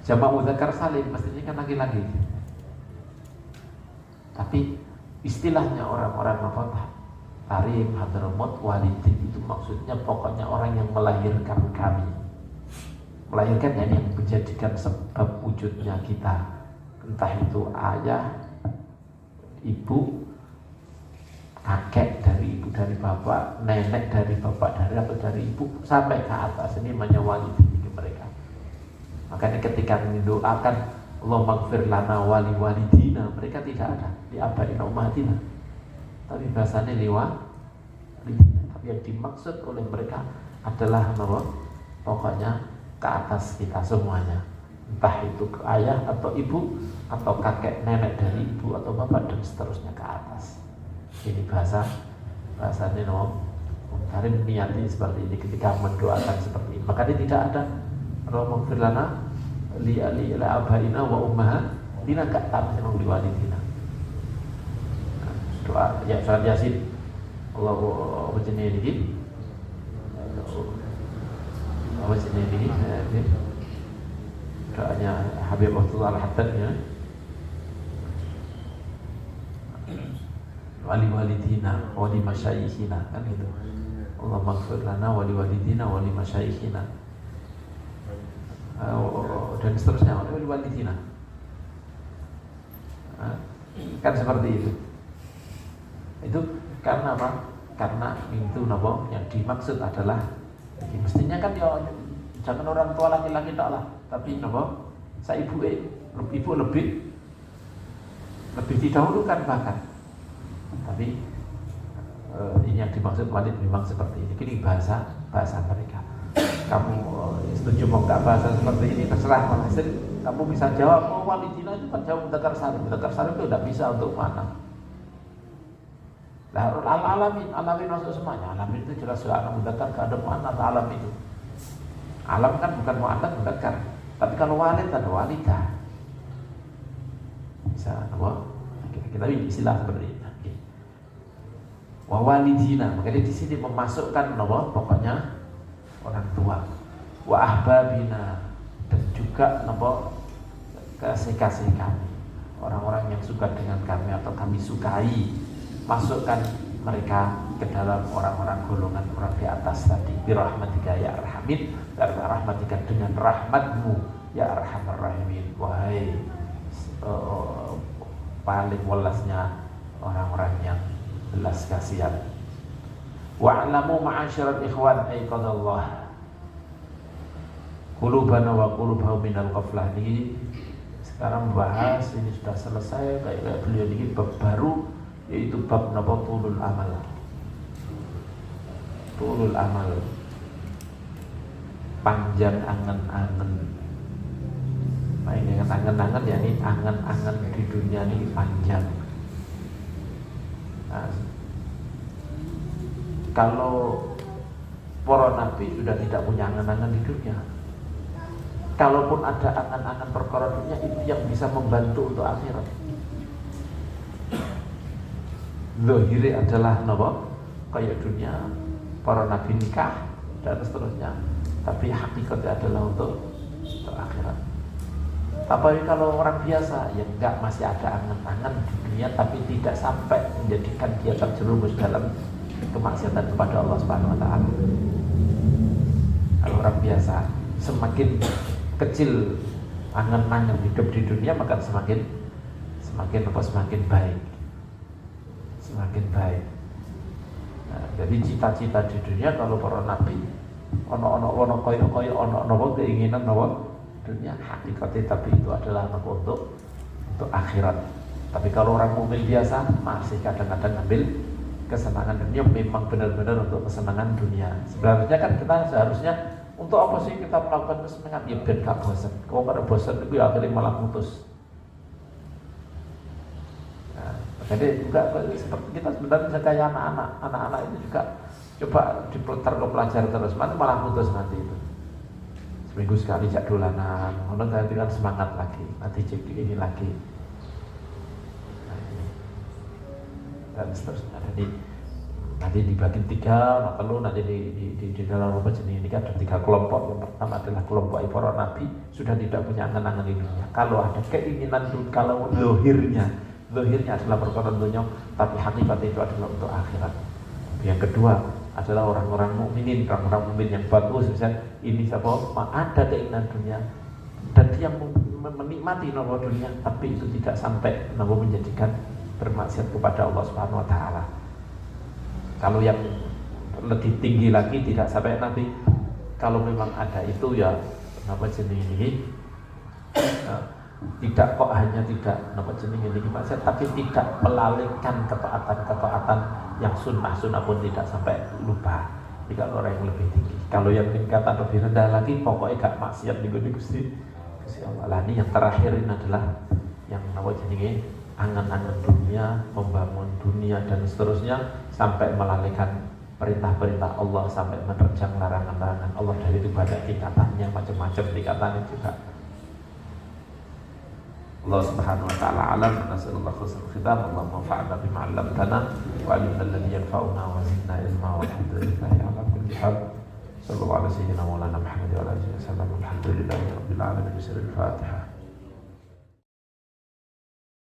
jamak mudzakkar salim, mestinya kan laki-laki. Tapi istilahnya orang-orang Tarim, Hadramut, Walidin itu maksudnya pokoknya orang yang melahirkan kami. Melahirkan yang menjadikan sebab wujudnya kita. Entah itu ayah, ibu, kakek dari ibu dari bapak, nenek dari bapak dari atau dari ibu sampai ke atas, ini namanya walidin mereka. Makanya ketika mendoakan Allah maghfir lana wali walidina, mereka tidak ada di abaina ummatina, tapi bahasanya walidina. Tapi yang dimaksud oleh mereka adalah apa? Pokoknya ke atas kita semuanya, entah itu ke ayah atau ibu atau kakek nenek dari ibu atau bapak dan seterusnya ke atas. Ini bahasanya Karim niati seperti ini ketika mendoakan seperti ini. Makanya tidak ada Allahumma ighfir lana li abaina wa ummahatina, gak tahu memang li walidina. Doa ya surat Yasin. Allah apa jenis ini? Apa jenis ini? Doanya Habib Abdullah Al-Haddad ya. Wali walidina wa li masyayikhina, kan gitu. Allahumma ighfir lana wa li walidina wa li masyayikhina. Dan seterusnya oleh walidina, kan seperti itu karena apa? Karena itu napa yang dimaksud adalah mestinya kan ya jangan orang tua laki-laki tak lah, tapi napa saya ibu lebih didahulukan bahkan. Tapi ini yang dimaksud walid memang seperti ini. Ini bahasa mereka. Kamu setuju mau nggak bahasa seperti ini terserah. Hasil kamu bisa jawab walidina itu kan jawab mudzakkar salim. Mudzakkar salim itu tidak bisa untuk mana. Lah alamin masuk semuanya. Alamin itu jelas anak mudzakkar, gak ada muannats alam itu. Alam kan bukan muannats mudzakkar. Tapi kalau walid ada walidah. Bisa apa? Kita istilah seperti ini. Wa walidina, makanya di sini memasukkan nama pokoknya orang tua. Wa ahbabina, dan juga nama kasih-kasih kami, orang-orang yang suka dengan kami atau kami sukai, masukkan mereka ke dalam orang-orang golongan orang di atas tadi. Birahmatika ya arhamid, karena rahmatika dengan rahmatmu ya arhamar rahimin, wahai paling welasnya orang-orang yang belas kasihan. Wa'lamu ma'asyiral ikhwan aiqadallah qulubana wa qulubahum minal ghaflah. Ini sekarang bahas, ini sudah selesai kayak beliau ini bab baru, yaitu bab napa tulul amal. Tulul amal, panjang angan-angan. Ini angan-angan, yakni angan-angan di dunia ini panjang. Nah, kalau para nabi sudah tidak punya angan-angan di dunia, kalaupun ada angan-angan perkara dunia, itu yang bisa membantu untuk akhirat. Zahire adalah napa? Kayak dunia, para nabi nikah dan seterusnya, tapi hakikatnya adalah untuk akhirat. Apalagi kalau orang biasa yang enggak, masih ada angan-angan di dunia tapi tidak sampai menjadikan dia terjerumus dalam kemaksiatan kepada Allah Subhanahu wa taala. Kalau orang biasa semakin kecil angan-angan hidup di dunia, maka semakin baik. Semakin baik. Nah, jadi cita-cita di dunia kalau para nabi ono koyo keinginan dunia hakikatnya, tapi itu adalah untuk akhirat. Tapi kalau orang mukmin biasa masih kadang-kadang ambil kesenangan dunia, memang benar-benar untuk kesenangan dunia. Sebenarnya kan kita seharusnya untuk apa sih kita melakukan kesenangan? Ya biar gak bosan. Kalau pada bosan itu ya akhirnya malah putus. Jadi juga seperti kita sebenarnya kayak anak-anak itu juga coba diputar ke pelajar terus, malah putus nanti itu. Seminggu sekali jak dolanan, nanti kan semangat lagi, nanti jadi ini lagi. Dan seterusnya. Jadi nanti dibagi 3, maka lu nanti di dalam apa jenis ini kan ada 3 kelompok. Yang pertama adalah kelompok para nabi sudah tidak punya angan-angan di dunia. Kalau ada keinginan kalau zahirnya adalah perkara dunia, tapi hakikat itu adalah untuk akhirat. Yang kedua adalah orang-orang mukminin, orang-orang mukmin yang bagus, misalnya ini siapa ada keinginan dunia dan dia menikmati nomor dunia, tapi itu tidak sampai menjadikan bermaksiat kepada Allah Subhanahu wa taala. Kalau yang lebih tinggi lagi tidak sampai nanti, kalau memang ada itu ya jenis ini tidak kok hanya tidak jenis ini maksiat, tapi tidak melalaikan ketaatan yang sunnah pun tidak sampai lupa. Jika orang yang lebih tinggi, kalau yang tingkatan lebih rendah lagi pokoknya gak maksiat di Gusti Allah. Ini yang terakhir ini adalah yang jenis angan-angan dunia, membangun dunia dan seterusnya sampai melalaikan perintah-perintah Allah, sampai menerjang larangan-larangan Allah. Dari itu banyak tingkatannya, macam-macam tingkatannya juga. Allah Subhanahu wa taala alam. Nasallallahu khairal khitam. Allahumma fa'alna bima 'allamtana wa 'allimna alladhi yanfa'una wa zidna ilma walhamdulillahi ala kulli hal. Sallallahu alaihi wa sallam Muhammad wa alihi wasallam. Alhamdulillahi rabbil alamin. Bismillahil Fatihah.